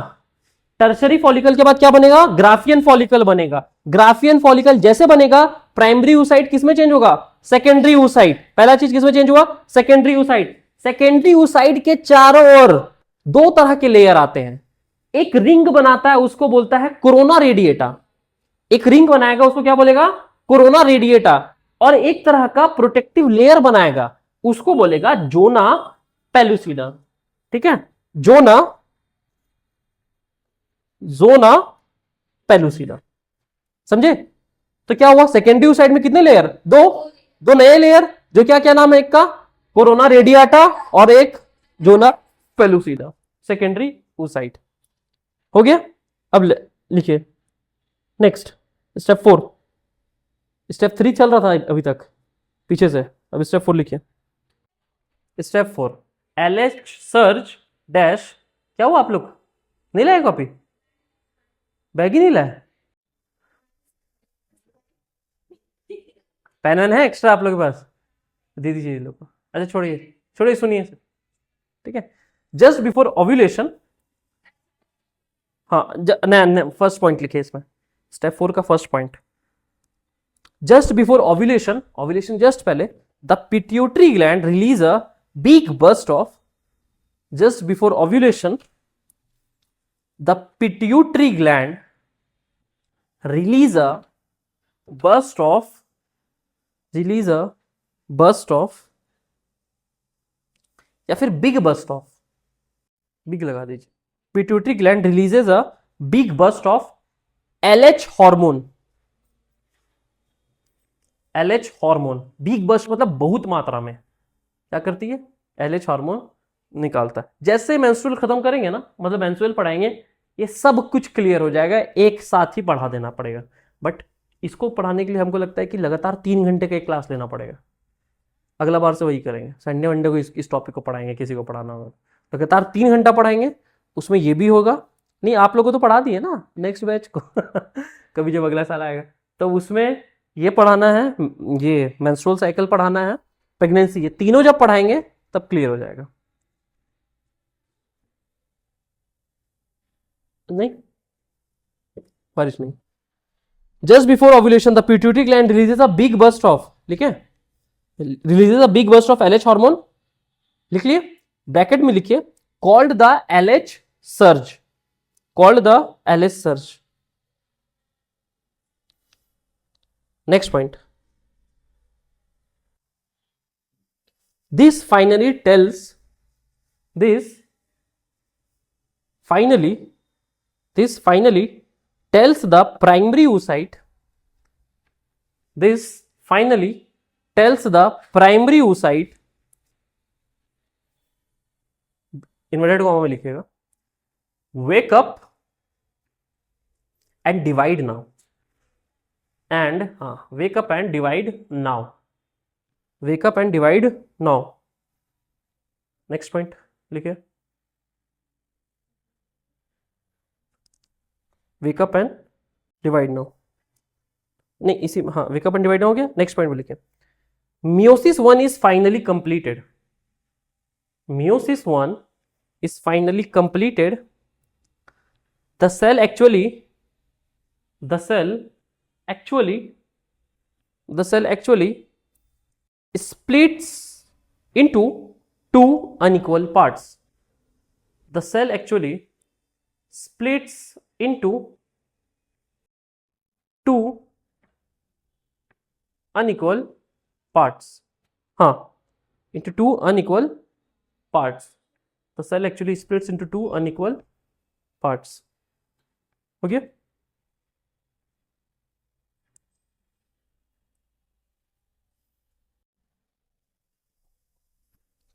टर्सरी फॉलिकल के बाद क्या बनेगा? ग्राफियन फॉलिकल बनेगा। ग्राफियन फॉलिकल जैसे बनेगा, प्राइमरी oocyte किसमें चेंज होगा? Secondary oocyte। पहला चीज किसमें चेंज हुआ? Secondary oocyte। सेकेंडरी oocyte के चारों ओर दो तरह के लेयर आते हैं। एक रिंग बनाता है, उसको बोलता है कोरोना रेडिएटा। एक रिंग बनाएगा, उसको क्या बोलेगा? Corona radiata. और एक तरह का प्रोटेक्टिव लेयर बनाएगा, उसको बोलेगा जोना पेलुसिडा। ठीक है, जोना पेलुसिडा। समझे? तो क्या हुआ? सेकेंडरी oocyte में कितने लेयर? दो नए लेयर, जो क्या नाम है? एक का कोरोना रेडियाटा और एक जोना पेलुसिडा। सेकेंडरी oocyte हो गया। अब लिखिए नेक्स्ट, स्टेप 4। स्टेप 3 चल रहा था अभी तक पीछे से, अब स्टेप 4 लिखिए। Step 4, LH search dash. क्या हुआ? आप लोग नहीं लाए कॉपी? बैग ही नहीं लाए? पेन वेन है एक्स्ट्रा आप लोग के पास? दे दीजिए लोग को। अच्छा छोड़िए सुनिए। ठीक है, जस्ट बिफोर ओव्यूलेशन, हाँ फर्स्ट पॉइंट लिखिए इसमें, स्टेप 4 का first point. Just before ovulation, ovulation just पहले, the pituitary gland release a big burst of. Just before ovulation, the pituitary gland release a burst of या फिर big burst of, big लगा दीजिए। Pituitary gland releases a big burst of LH hormone. LH hormone, big burst मतलब बहुत मात्रा में क्या करती है? LH हार्मोन निकालता है। जैसे मेंस्ट्रुअल खत्म करेंगे ना, मतलब मेंस्ट्रुअल पढ़ाएंगे, ये सब कुछ क्लियर हो जाएगा, एक साथ ही पढ़ा देना पड़ेगा। बट इसको पढ़ाने के लिए हमको लगता है कि लगातार 3 घंटे का एक क्लास लेना पड़ेगा। अगला बार से वही करेंगे, संडे वनडे को इस टॉपिक को पढ़ाएंगे, किसी को पढ़ाना होगा लगातार 3 घंटा पढ़ाएंगे, उसमें ये भी होगा। नहीं, आप लोगों को तो पढ़ा दिए ना नेक्स्ट बैच को कभी जब अगला साल आएगा तो उसमें ये पढ़ाना है, ये मेंस्ट्रुअल साइकिल पढ़ाना है, प्रेगनेंसी, ये तीनों जब पढ़ाएंगे तब क्लियर हो जाएगा। नहीं बारिश नहीं। Just before ovulation the pituitary gland releases a big burst of, लिखे releases a big burst of LH hormone, लिख लिए, ब्रैकेट में लिखिए, called the LH surge, called the LH surge. Next point, this finally tells the primary oocyte, this finally tells the primary oocyte, inverted comma में लिखिएगा, wake up and divide now, and wake up and divide now, wake up and divide now। Next point लिखिए, wake up and divide now। नहीं इसी, हाँ wake up and divide now हो गया। Next point में लिखिए, meiosis 1 is finally completed, meiosis 1 is finally completed, the cell actually splits into two unequal parts, the cell actually splits into two unequal parts. हाँ, into two unequal parts. The cell actually splits into two unequal parts. Okay?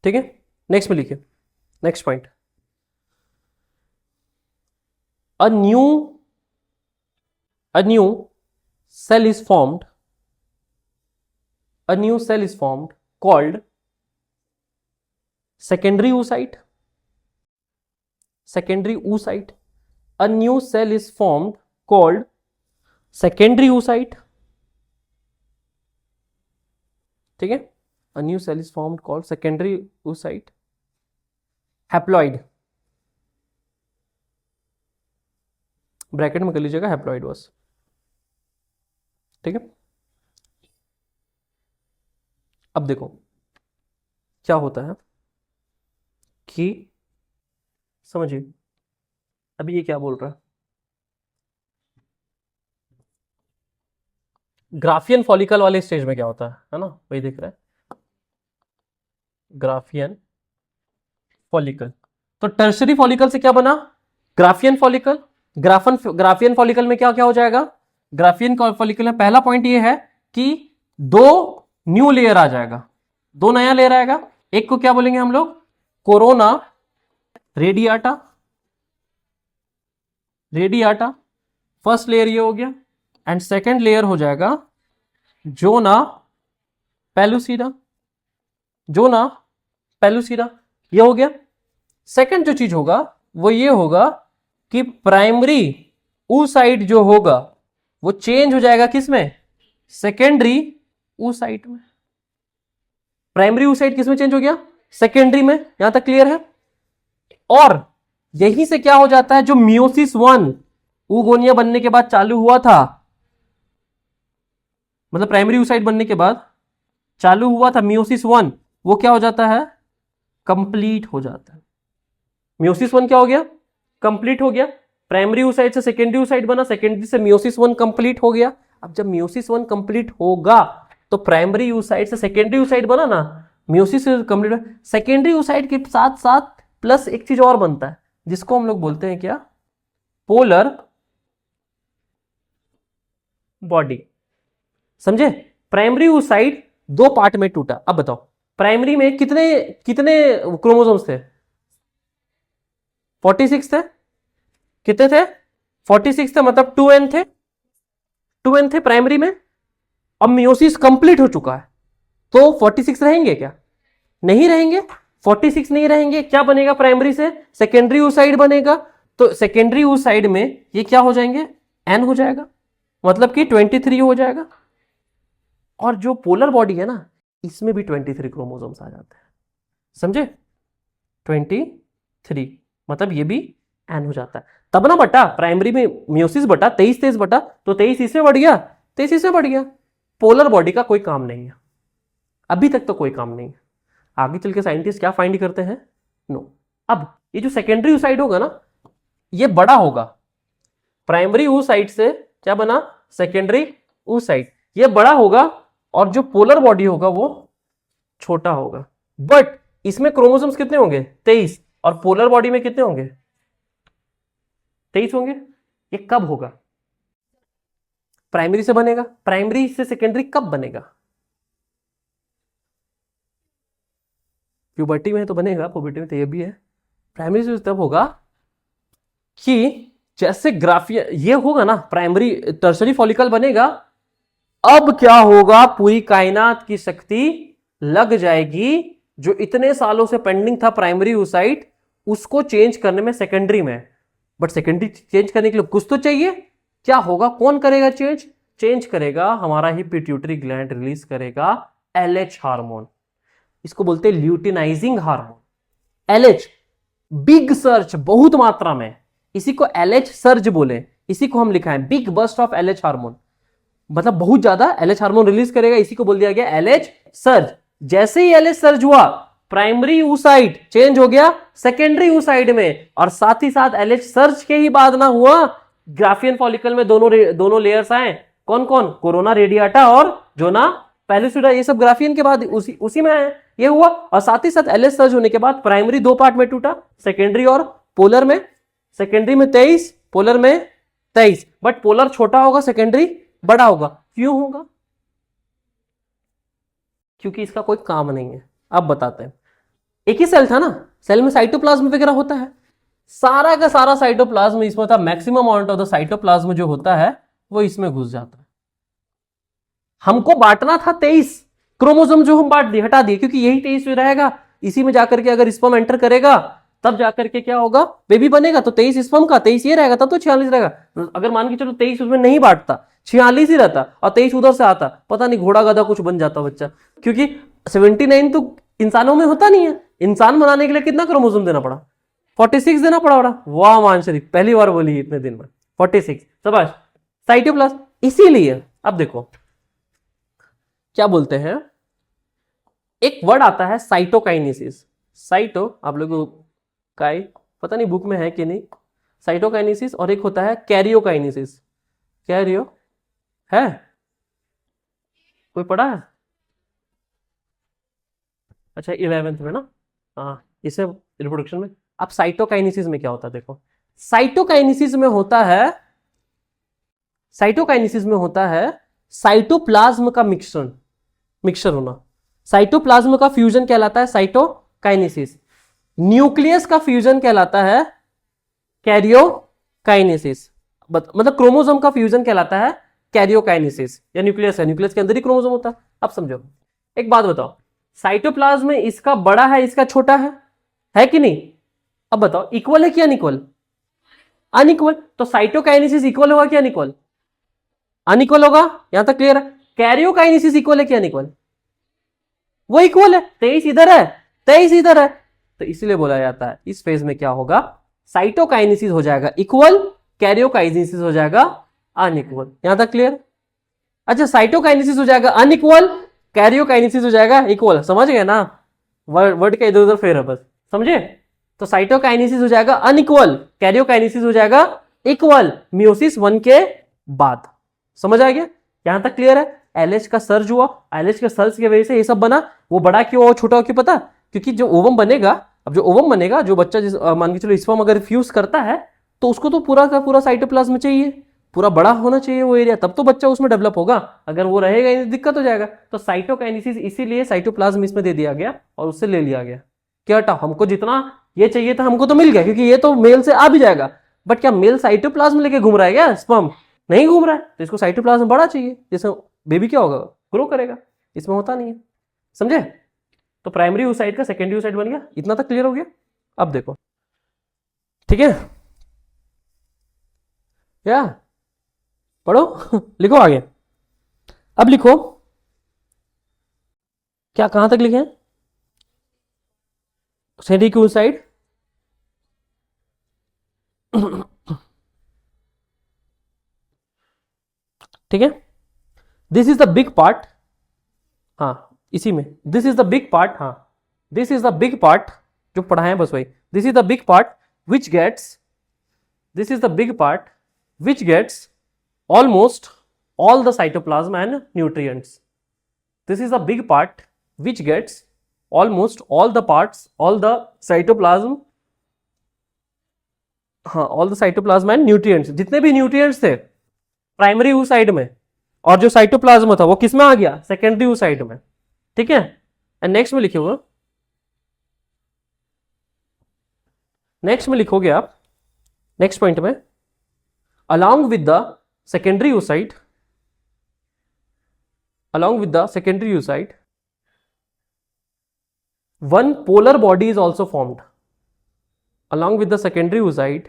ठीक है, next में लिखिए, next point, a new cell is formed, a new cell is formed called secondary oocyte. Secondary oocyte. A new cell is formed called secondary oocyte. ठीक है, a new cell is formed called secondary oocyte. Haploid, bracket में कर लीजिएगा, haploid बस. ठीक है, अब देखो क्या होता है कि समझिए, अभी ये क्या बोल रहा है, ग्राफियन फॉलिकल वाले स्टेज में क्या होता है ना, वही दिख रहा है, ग्राफियन फॉलिकल. तो टर्शरी फॉलिकल से क्या बना, ग्राफियन फॉलिकल. ग्राफियन फॉलिकल में क्या क्या हो जाएगा, ग्राफियन फॉलिकल में पहला पॉइंट ये है कि दो न्यू लेयर आ जाएगा, दो नया लेयर आएगा. एक को क्या बोलेंगे हम लोग, corona radiata. Radiata first layer ये हो गया, एंड सेकंड लेयर हो जाएगा जोना पेलुसिडा. जोना पेलुसिडा ये हो गया. सेकंड जो चीज होगा वो ये होगा कि प्राइमरी oocyte जो होगा वो चेंज हो जाएगा किसमें, सेकेंडरी oocyte में. प्राइमरी oocyte किसमें चेंज हो गया, सेकेंडरी में. यहां तक क्लियर है. और यहीं से क्या हो जाता है, जो मियोसिस 1 oogonia बनने के बाद चालू हुआ था, मतलब प्राइमरी oocyte बनने के बाद चालू हुआ था मियोसिस 1, वो क्या हो जाता है, कंप्लीट हो जाता है. मियोसिस 1 क्या हो गया, कंप्लीट हो गया. प्राइमरी oocyte से सेकेंडरी oocyte बना, सेकेंडरी से मियोसिस 1 कंप्लीट हो गया. अब जब मियोसिस 1 कंप्लीट होगा तो प्राइमरी oocyte से सेकेंडरी oocyte बना ना, मियोसिस कंप्लीट, सेकेंडरी oocyte के साथ साथ प्लस एक चीज और बनता है जिसको हम लोग बोलते हैं क्या, पोलर बॉडी. समझे, प्राइमरी oocyte दो पार्ट में टूटा. अब बताओ प्राइमरी में कितने कितने क्रोमोसोम्स थे, 46 थे. कितने थे, 46 थे, मतलब 2n थे, 2n थे प्राइमरी में. अब मियोसिस कंप्लीट हो चुका है तो 46 रहेंगे क्या, नहीं रहेंगे. 46 नहीं रहेंगे, क्या बनेगा प्राइमरी से, सेकेंडरी oocyte बनेगा. तो सेकेंडरी oocyte में ये क्या हो जाएंगे, n हो जाएगा, मतलब कि 23 हो जाएगा. और जो पोलर बॉडी है ना, इसमें भी 23 क्रोमोसोम्स आ जाते हैं. समझे, 23, मतलब ये भी n हो जाता है. तब ना बटा, प्राइमरी में मियोसिस बटा 23 बटा, तो 23 इससे बढ़ गया, 23 इससे बढ़ गया. पोलर बॉडी का कोई काम नहीं है, अभी तक तो कोई काम नहीं है. आगे चल के साइंटिस्ट क्या फाइंड करते हैं, नो. अब ये जो सेकेंडरी oocyte होगा ना, ये बड़ा होगा. प्राइमरी oocyte से क्या बना, सेकेंडरी oocyte, ये बड़ा होगा, और जो पोलर बॉडी होगा वो छोटा होगा. बट इसमें क्रोमोसोम्स कितने होंगे, 23, और पोलर बॉडी में कितने होंगे, 23 होंगे. ये कब होगा, प्राइमरी से बनेगा. प्राइमरी से सेकेंडरी कब बनेगा, प्यूबर्टी में तो बनेगा, पुबर्टी में तो ये भी है. प्राइमरी से तब होगा कि जैसे ग्राफिया ये होगा ना, प्राइमरी टर्शरी फॉलिकल बनेगा. अब क्या होगा, पूरी कायनात की शक्ति लग जाएगी, जो इतने सालों से पेंडिंग था प्राइमरी oocyte, उसको चेंज करने में सेकेंडरी में. बट सेकेंडरी चेंज करने के लिए कुछ तो चाहिए. क्या होगा, कौन करेगा चेंज, चेंज करेगा हमारा ही पिट्यूटरी ग्लैंड रिलीज करेगा LH हार्मोन. इसको बोलते हैं luteinizing hormone. LH big search, बहुत मात्रा में, इसी को LH सर्ज बोले. इसी को हम लिखा है big burst of LH hormone, मतलब बहुत ज्यादा LH हार्मोन रिलीज करेगा. इसी को बोल दिया गया LH सर्ज. जैसे ही LH सर्ज हुआ प्राइमरी ऊसाइड चेंज हो गया सेकेंडरी ऊसाइड में, और साथ ही साथ एलएच सर्च के ही बाद ना हुआ ग्राफियन फॉलिकल में दोनों लेयर्स आए। कौन कौन? कोरोना रेडियाटा और जोना पैलिसिडा, ये सब ग्राफियन के बाद उसी में आए, ये हुआ। और साथ ही साथ एलएच सर्च होने के बाद प्राइमरी दो पार्ट में टूटा, सेकेंडरी और पोलर में। सेकेंडरी में 23, पोलर में 23, बट पोलर छोटा होगा, सेकेंडरी बड़ा होगा। क्यों होगा? क्योंकि इसका कोई काम नहीं है। अब बताते हैं। एक ही सेल था ना, सेल में साइटोप्लाज्म वगैरह होता है, सारा का सारा साइटोप्लाज्म इसमें था। Maximum amount of the cytoplasm जो होता है वो इसमें घुस जाता है। हमको बांटना था 23 क्रोमोसोम, जो हम बांट दिए, हटा दिए, क्योंकि यही 23 रहेगा। इसी में जाकर के अगर स्पर्म एंटर करेगा तब जाकर के क्या होगा, बेबी बनेगा। तो 23 स्पर्म का 23 ये रहेगा, तब तो 46 रहेगा। अगर मान के चलो 23 उसमें नहीं बांटता, 46 ही रहता, और 23 उधर से आता, पता नहीं घोड़ा गधा कुछ बन जाता बच्चा। क्योंकि 79 तो इंसानों में होता नहीं है। इंसान बनाने के लिए कितना क्रोमोसोम देना पड़ा? 46 देना पड़ा। वाह मान शरीफ, पहली बार बोली इतने दिन में 46। शाबाश। साइटोप्लाज्म इसीलिए। अब देखो क्या बोलते हैं, एक वर्ड आता है साइटोकाइनेसिस। साइटो, आप लोगों काई पता नहीं बुक में है कि नहीं, साइटोकाइनेसिस, और एक होता है कैरियोकाइनेसिस। कैरियो है, कोई पढ़ा है? अच्छा 11th में ना, हाँ, इसे रिप्रोडक्शन में। अब साइटोकाइनेसिस में क्या होता है देखो, साइटोकाइनेसिस में होता है, साइटोकाइनेसिस में होता है साइटोप्लाज्म का मिक्सचर होना। साइटोप्लाज्म का फ्यूजन कहलाता है साइटोकाइनेसिस। न्यूक्लियस का फ्यूजन कहलाता है कैरियोकाइनेसिस। मतलब क्रोमोसोम का फ्यूजन कहलाता है कैरियोकाइनेसिस, या न्यूक्लियस है, न्यूक्लियस के अंदर ही क्रोमोसोम होता है। अब समझो, एक बात बताओ, साइटोप्लाज्म में इसका बड़ा है, इसका छोटा है कि नहीं? अब बताओ इक्वल है कि अनइक्वल? अनइक्वल। तो साइटोकाइनेसिस इक्वल होगा कि अनइक्वल? अनइक्वल होगा। यहां तक क्लियर है? कैरियोकाइनेसिस इक्वल है कि अनइक्वल? वो इक्वल है। 23 इधर है, 23 इधर है, तो इसीलिए बोला जाता है इस फेज में क्या होगा, साइटोकाइनेसिस हो जाएगा इक्वल, कैरियोकाइनेसिस हो जाएगा अनइक्वल। यहां तक क्लियर? अच्छा, साइटोकाइनेसिस हो जाएगा अनइक्वल, कैरियोकाइनेसिस हो जाएगा इक्वल। समझ गए ना? वर्ड का इधर उधर फेर है बस, समझे? तो साइटोकाइनेसिस हो जाएगा अनइक्वल, कैरियोकाइनेसिस हो जाएगा इक्वल, मियोसिस 1 के बाद। समझ आ गया? यहां तक क्लियर है? एलएच का सर्ज हुआ, एलएच के सर्ज की वजह से ये सब बना। वो बड़ा क्यों और छोटा क्यों पता? क्योंकि जो ओवम बनेगा, अब जो ओवम बनेगा, जो बच्चा मान के चलो स्पर्म अगर फ्यूज करता है, तो उसको तो पूरा का पूरा साइटोप्लाज्म चाहिए, पूरा बड़ा होना चाहिए वो एरिया, तब तो बच्चा उसमें डेवलप होगा। अगर वो रहेगा ही दिक्कत हो जाएगा। तो साइटोकाइनेसिस इसीलिए साइटोप्लाज्म इसमें दे दिया गया और उससे ले लिया गया। क्या हटा, हमको जितना ये चाहिए था हमको तो मिल गया, क्योंकि ये तो मेल से आ भी जाएगा। बट क्या मेल साइटोप्लाज्म लेके घूम रहा है क्या? स्पर्म नहीं घूम रहा है, तो इसको साइटोप्लाज्म बड़ा चाहिए, जैसे बेबी क्या होगा, ग्रो करेगा। इसमें होता नहीं है। समझे? तो प्राइमरी oocyte का सेकेंडरी oocyte बन गया। इतना तक क्लियर हो गया? अब देखो, ठीक है, क्या पढ़ो लिखो आगे। अब लिखो, क्या कहां तक लिखे? सेकेंडरी की oocyte ठीक है, this is the big part. हाँ, इसी में this is the big part. हाँ, this is the big part जो पढ़ाए बस वही। This is the big part which gets, this is the big part which gets almost all the cytoplasm and nutrients. This is a big part which gets almost all the parts, all the cytoplasm, हाँ, all the cytoplasm and nutrients, जितने भी nutrients थे primary oocyte में, और जो cytoplasm था वो किस में आ गया? सेकेंडरी oocyte में। ठीक है, एंड नेक्स्ट में लिखे हुए, नेक्स्ट में लिखोगे आप नेक्स्ट पॉइंट में, along with the secondary oocyte, along with the secondary oocyte, one polar body is also formed. Along with the secondary oocyte,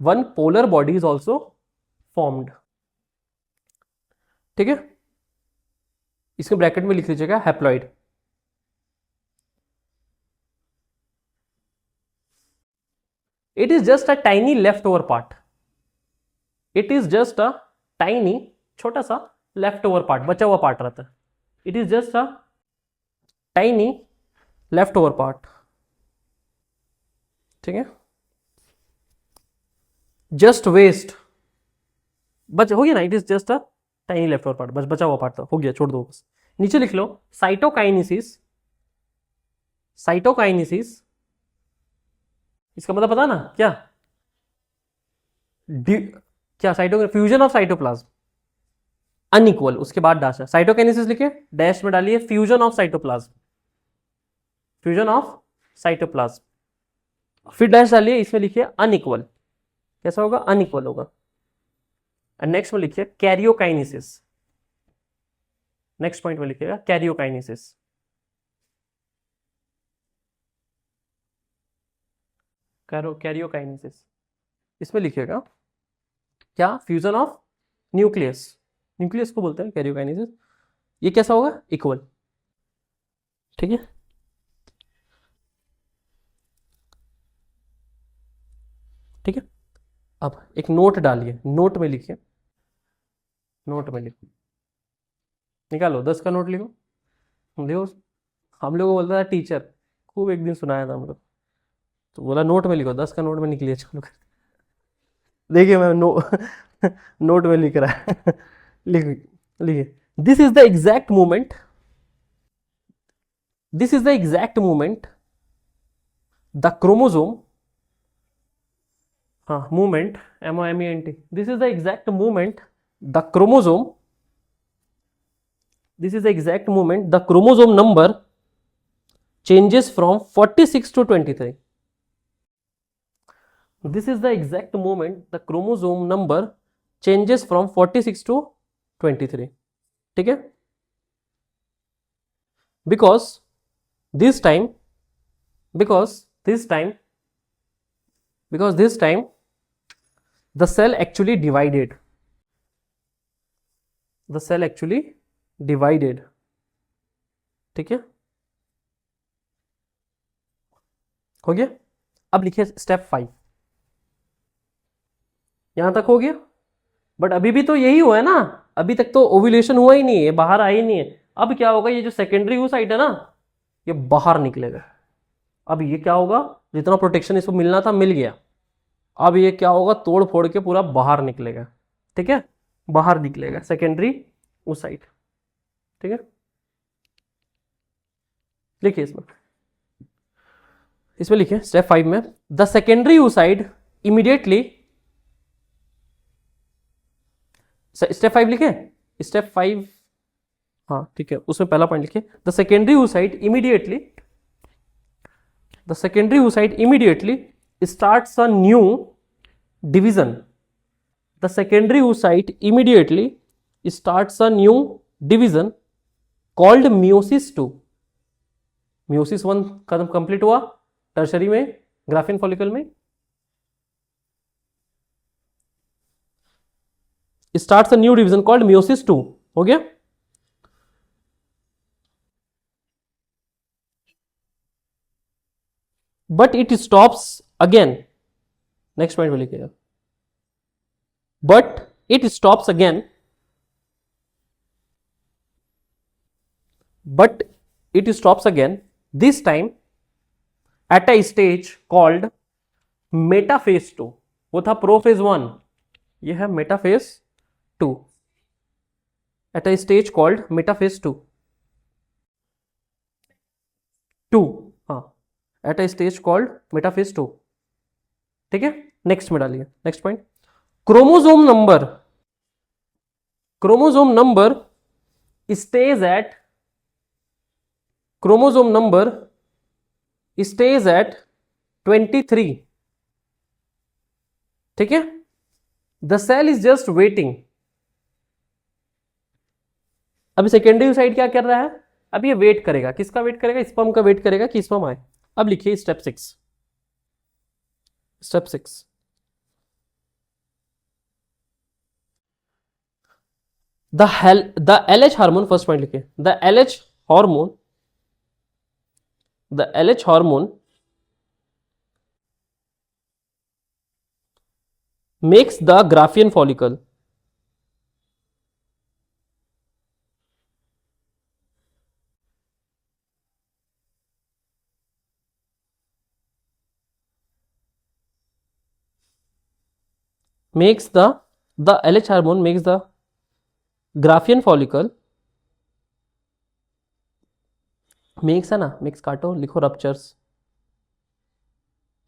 one polar body is also formed. ठीक है, इसके ब्रैकेट में लिख लीजिएगा haploid. It is just a tiny leftover part. It is just a tiny, छोटा सा leftover part, बचा हुआ पार्ट रहता है। It is just a tiny left over part, ठीक है, जस्ट वेस्ट, बच हो गया ना, it is just a tiny left over part, बस बचा हुआ पार्ट हो गया, छोड़ दो बस। नीचे लिख लो साइटोकाइनेसिस, साइटोकाइनेसिस इसका मतलब पता ना क्या, क्या cyto fusion of cytoplasm, unequal, उसके बाद डैश है, साइटोकाइनेसिस लिखे, डैश में डालिए fusion of cytoplasm, fusion of cytoplasm, फिर डैश डालिए, इसमें लिखिए अनइक्वल, कैसा होगा, अनइक्वल होगा। नेक्स्ट में लिखिए कैरियोकाइनेसिस, नेक्स्ट पॉइंट में लिखिएगा कैरियोकाइनेसिस, कैरियोकाइनेसिस, इसमें लिखिएगा क्या, फ्यूजन ऑफ न्यूक्लियस, न्यूक्लियस को बोलते हैं कैरियोकाइनेसिस, ये कैसा होगा, इक्वल, ठीक है। ठीक है, अब एक नोट डालिए, नोट में लिखिए, नोट में लिखो, निकालो 10 का नोट लिखो, देखो हम लोग को बोलता था टीचर, खूब एक दिन सुनाया था हम लोग, तो बोला नोट में लिखो, 10 का नोट में निकलिए, चलो देखिए मैं नोट में लिख रहा है लिखिए, this is the exact movement, this is the exact movement the chromosome, हाँ movement, MOMENT, this is the exact movement the chromosome, this is the exact moment the chromosome number changes from 46 to 23, this is the exact moment the chromosome number changes from 46 to 23, ठीक है, because this time because this time the cell actually divided, the cell actually divided, ठीक है, हो गया। अब लिखिए step 5, यहां तक हो गया, बट अभी भी तो यही हुआ है ना, अभी तक तो ओव्यूलेशन हुआ ही नहीं है, बाहर आई नहीं है, अब क्या होगा, ये जो सेकेंडरी oocyte है ना, ये बाहर निकलेगा, अब ये क्या होगा, जितना प्रोटेक्शन इसको मिलना था मिल गया, अब ये क्या होगा, तोड़ फोड़ के पूरा बाहर निकलेगा, ठीक है, बाहर निकलेगा सेकेंडरी oocyte, ठीक है, लिखिए इसमें लिखिए स्टेप 5 में, the secondary oocyte immediately, step 5 लिखे, स्टेप 5, हाँ ठीक है, उसमें पहला पॉइंट लिखिए, the secondary oocyte immediately, the secondary oocyte immediately starts a new division, the secondary oocyte immediately starts a new division called meiosis 2, meiosis 1 Kadam complete हुआ tertiary में, graphene follicle में, starts a new division called meiosis 2, हो गया। But it stops again, next point में लिखिएगा, but it stops again, but it stops again, this time at a stage called metaphase 2, वो था prophase 1, ये है metaphase 2, at a stage called metaphase 2, हाँ, at a stage called metaphase 2, ठीक है। Next में डालिए, next point, chromosome number stays at, chromosome number stays at 23, ठीक है, the cell is just waiting, अभी सेकेंडरी oocyte क्या कर रहा है, अब ये वेट करेगा, किसका वेट करेगा, स्पर्म का वेट करेगा कि स्पर्म आए। अब लिखिए step 6, step 6, the LH hormone, first point लिखिए, the LH hormone, the LH hormone makes the Graafian follicle, makes the LH hormone makes the Graafian follicle makes है ना, मिक्स काटो, लिखो रप्चर्स,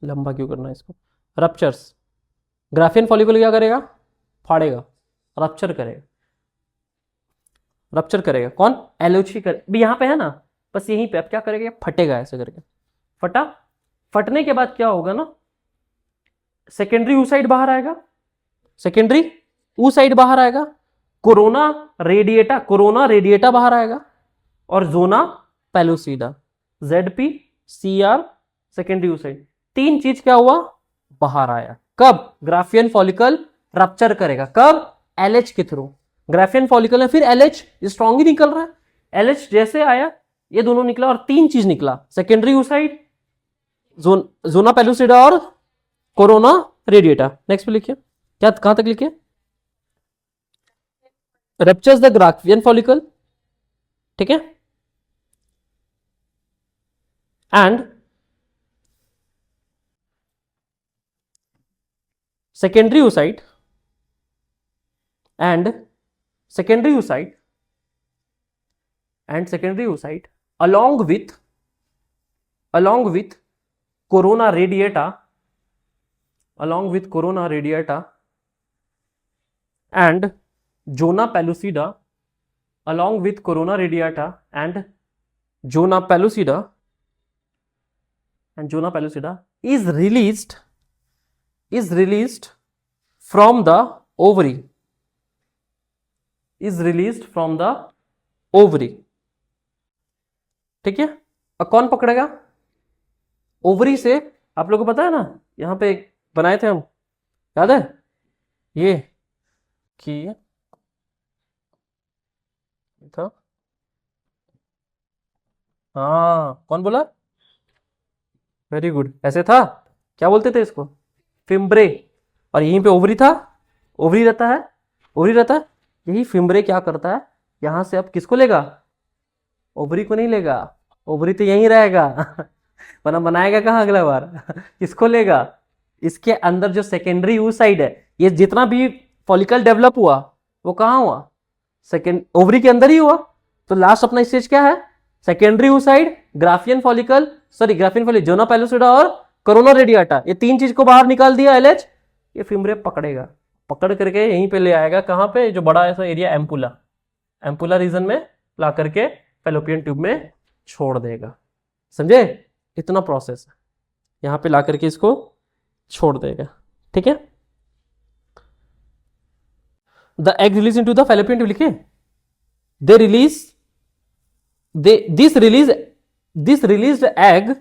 लंबा क्यों करना है इसको, रप्चर्स। ग्राफियन फॉलिकल क्या करेगा, फाड़ेगा, रप्चर करेगा, रप्चर करेगा कौन, एलओची कर, यहां पे है ना, बस यहीं पे अब क्या करेगा, फटेगा ऐसे करके, फटा, फटने के बाद क्या होगा ना, सेकेंडरी ऊसाइड बाहर आएगा, सेकेंडरी ऊसाइड बाहर आएगा, कोरोना रेडिएटा बाहर आएगा, और zona pellucida, ZP CR secondary oocyte, तीन चीज क्या हुआ, बाहर आया। कब, ग्राफियन फॉलिकल रप्चर करेगा, कब, LH के थ्रू, ग्राफियन फॉलिकल में फिर LH स्ट्रॉन्ग ही निकल रहा है, LH जैसे आया ये दोनों निकला और तीन चीज निकला, सेकेंडरी ऊसाइड, जोना पेलुसिडा और कोरोना रेडिएटा। नेक्स्ट पे लिखिए, क्या कहां तक लिखिए, रप्चर्स द ग्राफियन फॉलिकल, ठीक है, and secondary oocyte and secondary oocyte along with corona radiata and zona pellucida, along with corona radiata and zona pellucida is released from the ovary, ठीक है। अब कौन पकड़ेगा, ओवरी से, आप लोगों को पता है ना, यहां पे बनाए थे हम, याद है ये कि था, हाँ कौन बोला, वेरी गुड, ऐसे था, क्या बोलते थे इसको, फिम्ब्रे, और यहीं पे ओवरी था, ओवरी रहता है, यही फिम्ब्रे क्या करता है, यहां से अब किसको लेगा, ओवरी को नहीं लेगा, ओवरी तो यहीं रहेगा वरना बनाएगा कहाँ अगला बार किसको लेगा, इसके अंदर जो सेकेंडरी oocyte है, ये जितना भी फॉलिकल डेवलप हुआ वो कहाँ हुआ, सेकेंड ओवरी के अंदर ही हुआ, तो लास्ट अपना स्टेज क्या है, secondary oocyte, Graafian follicle, zona pellucida और कोरोना रेडिएटा, ये तीन चीज को बाहर निकाल दिया LH, ये फिम्ब्रे पकड़ेगा, पकड़ करके यहीं पे ले आएगा, कहां पे, जो बड़ा ऐसा एरिया एम्पुला रीजन में ला करके फैलोपियन ट्यूब में छोड़ देगा, समझे, इतना प्रोसेस है, यहां पे ला करके इसको छोड़ देगा, ठीक है। The egg release into the fallopian tube लिखे, दिस रिलीज्ड एग,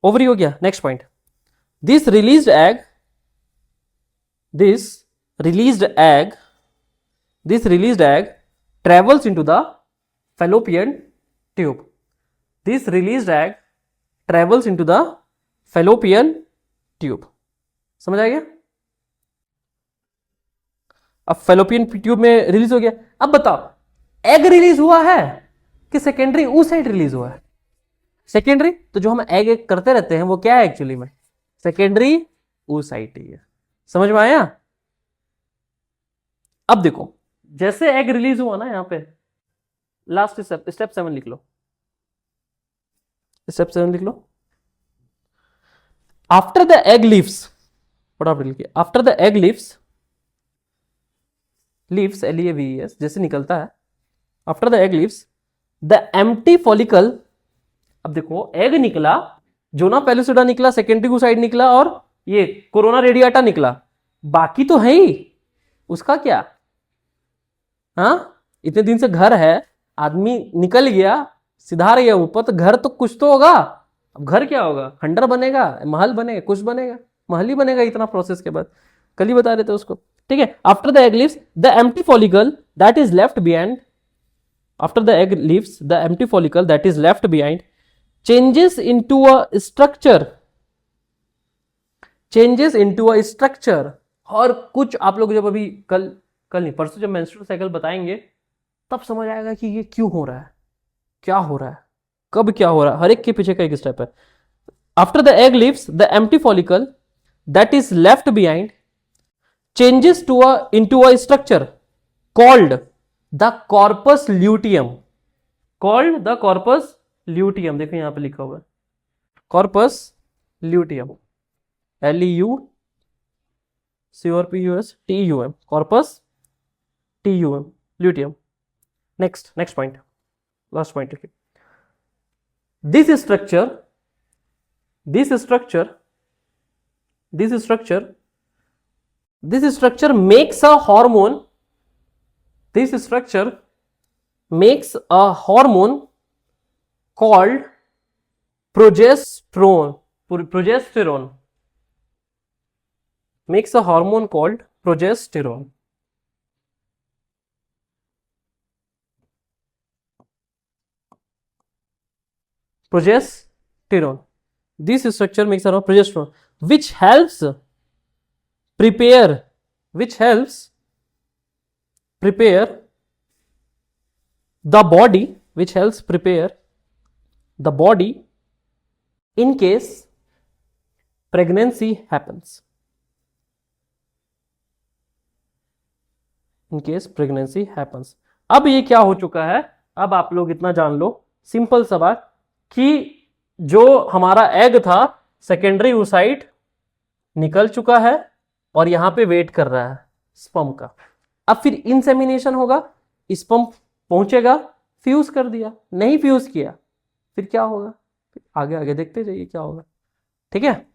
ओवरी हो गया, next point, this released egg travels into the fallopian tube, समझ आ गया। अब फैलोपियन ट्यूब में रिलीज हो गया, अब बताओ एग रिलीज हुआ है कि सेकेंडरी oocyte रिलीज हुआ है, सेकेंडरी, तो जो हम एग करते रहते हैं वो क्या है एक्चुअली में, सेकेंडरी oocyte ही है, समझ में आया। अब देखो जैसे एग रिलीज हुआ ना, यहां पे लास्ट स्टेप 7 लिख लो, आफ्टर द एग लीव्स, फटाफट लिखिए, after the egg leaves LEAVES जैसे निकलता है, after the egg leaves the empty follicle, अब देखो एग निकला, जोना पेलुसिडा निकला, सेकेंडरी oocyte निकला, और ये कोरोना रेडिएटा निकला, बाकी तो है ही, उसका क्या, हाँ इतने दिन से घर है, आदमी निकल गया, सिधार गया ऊपर, तो घर तो कुछ तो होगा, अब घर क्या होगा, खंडर बनेगा, महल बनेगा, कुछ बनेगा, महल ही बनेगा, इतना प्रोसेस के बाद, कल ही बता रहे थे उसको, ठीक है। After the egg leaves the empty follicle that is left behind, after the egg leaves the empty follicle that is left behind changes into a structure, और कुछ आप लोग जब अभी कल नहीं परसों जब मेंस्ट्रुअल साइकिल बताएंगे तब समझ आएगा कि ये क्यों हो रहा है, क्या हो रहा है, कब क्या हो रहा है, हर एक के पीछे का एक स्टेप है। After the egg leaves the empty follicle that is left behind changes into a structure called the corpus luteum. Called the corpus luteum. देखो यहां पे लिखा हुआ है corpus luteum. LEUCORPUS corpus TUM luteum. Next point. Last point. Okay. This structure makes a hormone. This structure makes a hormone called progesterone. Makes a hormone called progesterone. This structure makes a progesterone, which helps prepare the body in case pregnancy happens. अब ये क्या हो चुका है, अब आप लोग इतना जान लो, सिंपल सवाल, कि जो हमारा एग था सेकेंडरी oocyte निकल चुका है और यहां पे वेट कर रहा है स्पर्म का. अब फिर इंसेमिनेशन होगा, स्पर्म पहुंचेगा, फ्यूज कर दिया, नहीं फ्यूज किया, फिर क्या होगा, आगे देखते जाइए क्या होगा. ठीक है,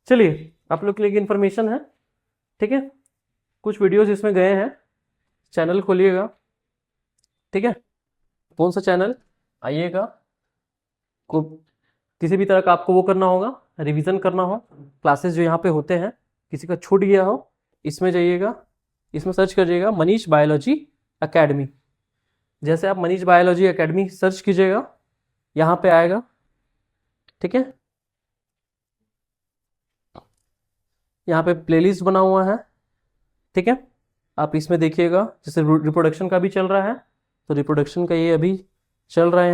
चलिए आप लोग के लिए इंफॉर्मेशन है. ठीक है, कुछ वीडियोस इसमें गए हैं, चैनल खोलिएगा. ठीक है, कौन सा चैनल, आइएगा, को किसी भी तरह का आपको वो करना होगा, रिवीजन करना हो, क्लासेस जो यहाँ पे होते हैं, किसी का छूट गया हो, इसमें जाइएगा, इसमें सर्च करिएगा मनीष बायोलॉजी एकेडमी. जैसे आप मनीष बायोलॉजी एकेडमी सर्च कीजिएगा, यहाँ पे आएगा. ठीक है, यहाँ पे प्लेलिस्ट बना हुआ है. ठीक है, आप इसमें देखिएगा, जैसे रिप्रोडक्शन का भी चल रहा है, तो रिप्रोडक्शन का ये अभी चल रहा है,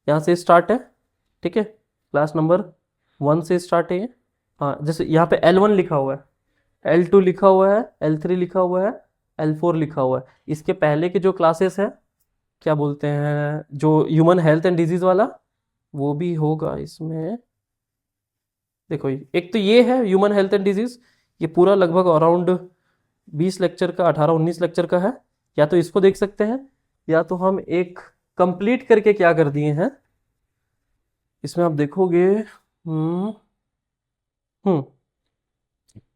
यहाँ से स्टार्ट है. ठीक है, क्लास नंबर 1 से स्टार्ट है. हाँ, जैसे यहाँ पे L1 लिखा हुआ है, L2 लिखा हुआ है, L3 लिखा हुआ है, L4 लिखा हुआ है. इसके पहले के जो क्लासेस हैं, क्या बोलते हैं, जो ह्यूमन हेल्थ एंड डिजीज वाला, वो भी होगा इसमें. देखो, एक तो ये है ह्यूमन हेल्थ एंड डिजीज, ये पूरा लगभग अराउंड 20 लेक्चर का, 18-19 लेक्चर का है. या तो इसको देख सकते हैं, या तो हम एक कंप्लीट करके क्या कर दिए हैं, इसमें आप देखोगे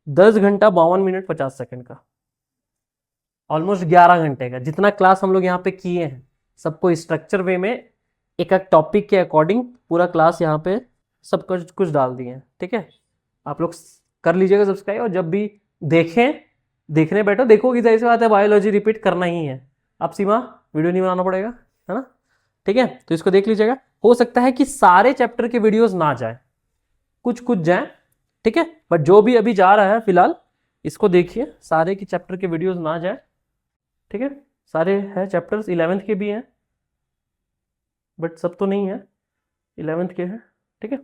10 घंटा 52 मिनट 50 सेकंड का, ऑलमोस्ट 11 घंटे का, जितना क्लास हम लोग यहाँ पे किए हैं, सबको स्ट्रक्चर वे में एक टॉपिक के अकॉर्डिंग पूरा क्लास यहाँ पे सब कुछ डाल दिए हैं. ठीक है, आप लोग कर लीजिएगा सब्सक्राइब, और जब भी देखने बैठो, देखोगी जाहिर सी बात है, बायोलॉजी रिपीट करना ही है. अब सीमा वीडियो नहीं बनाना पड़ेगा, है ना. ठीक है, तो इसको देख लीजिएगा. हो सकता है कि सारे चैप्टर के वीडियोस ना जाए, कुछ जाएं. ठीक है, बट जो भी अभी जा रहा है फिलहाल, इसको देखिए, सारे के चैप्टर के वीडियोस ना जाए. ठीक है, सारे हैं चैप्टर्स, 11th के भी हैं, बट सब तो नहीं है, 11th के हैं. ठीक है.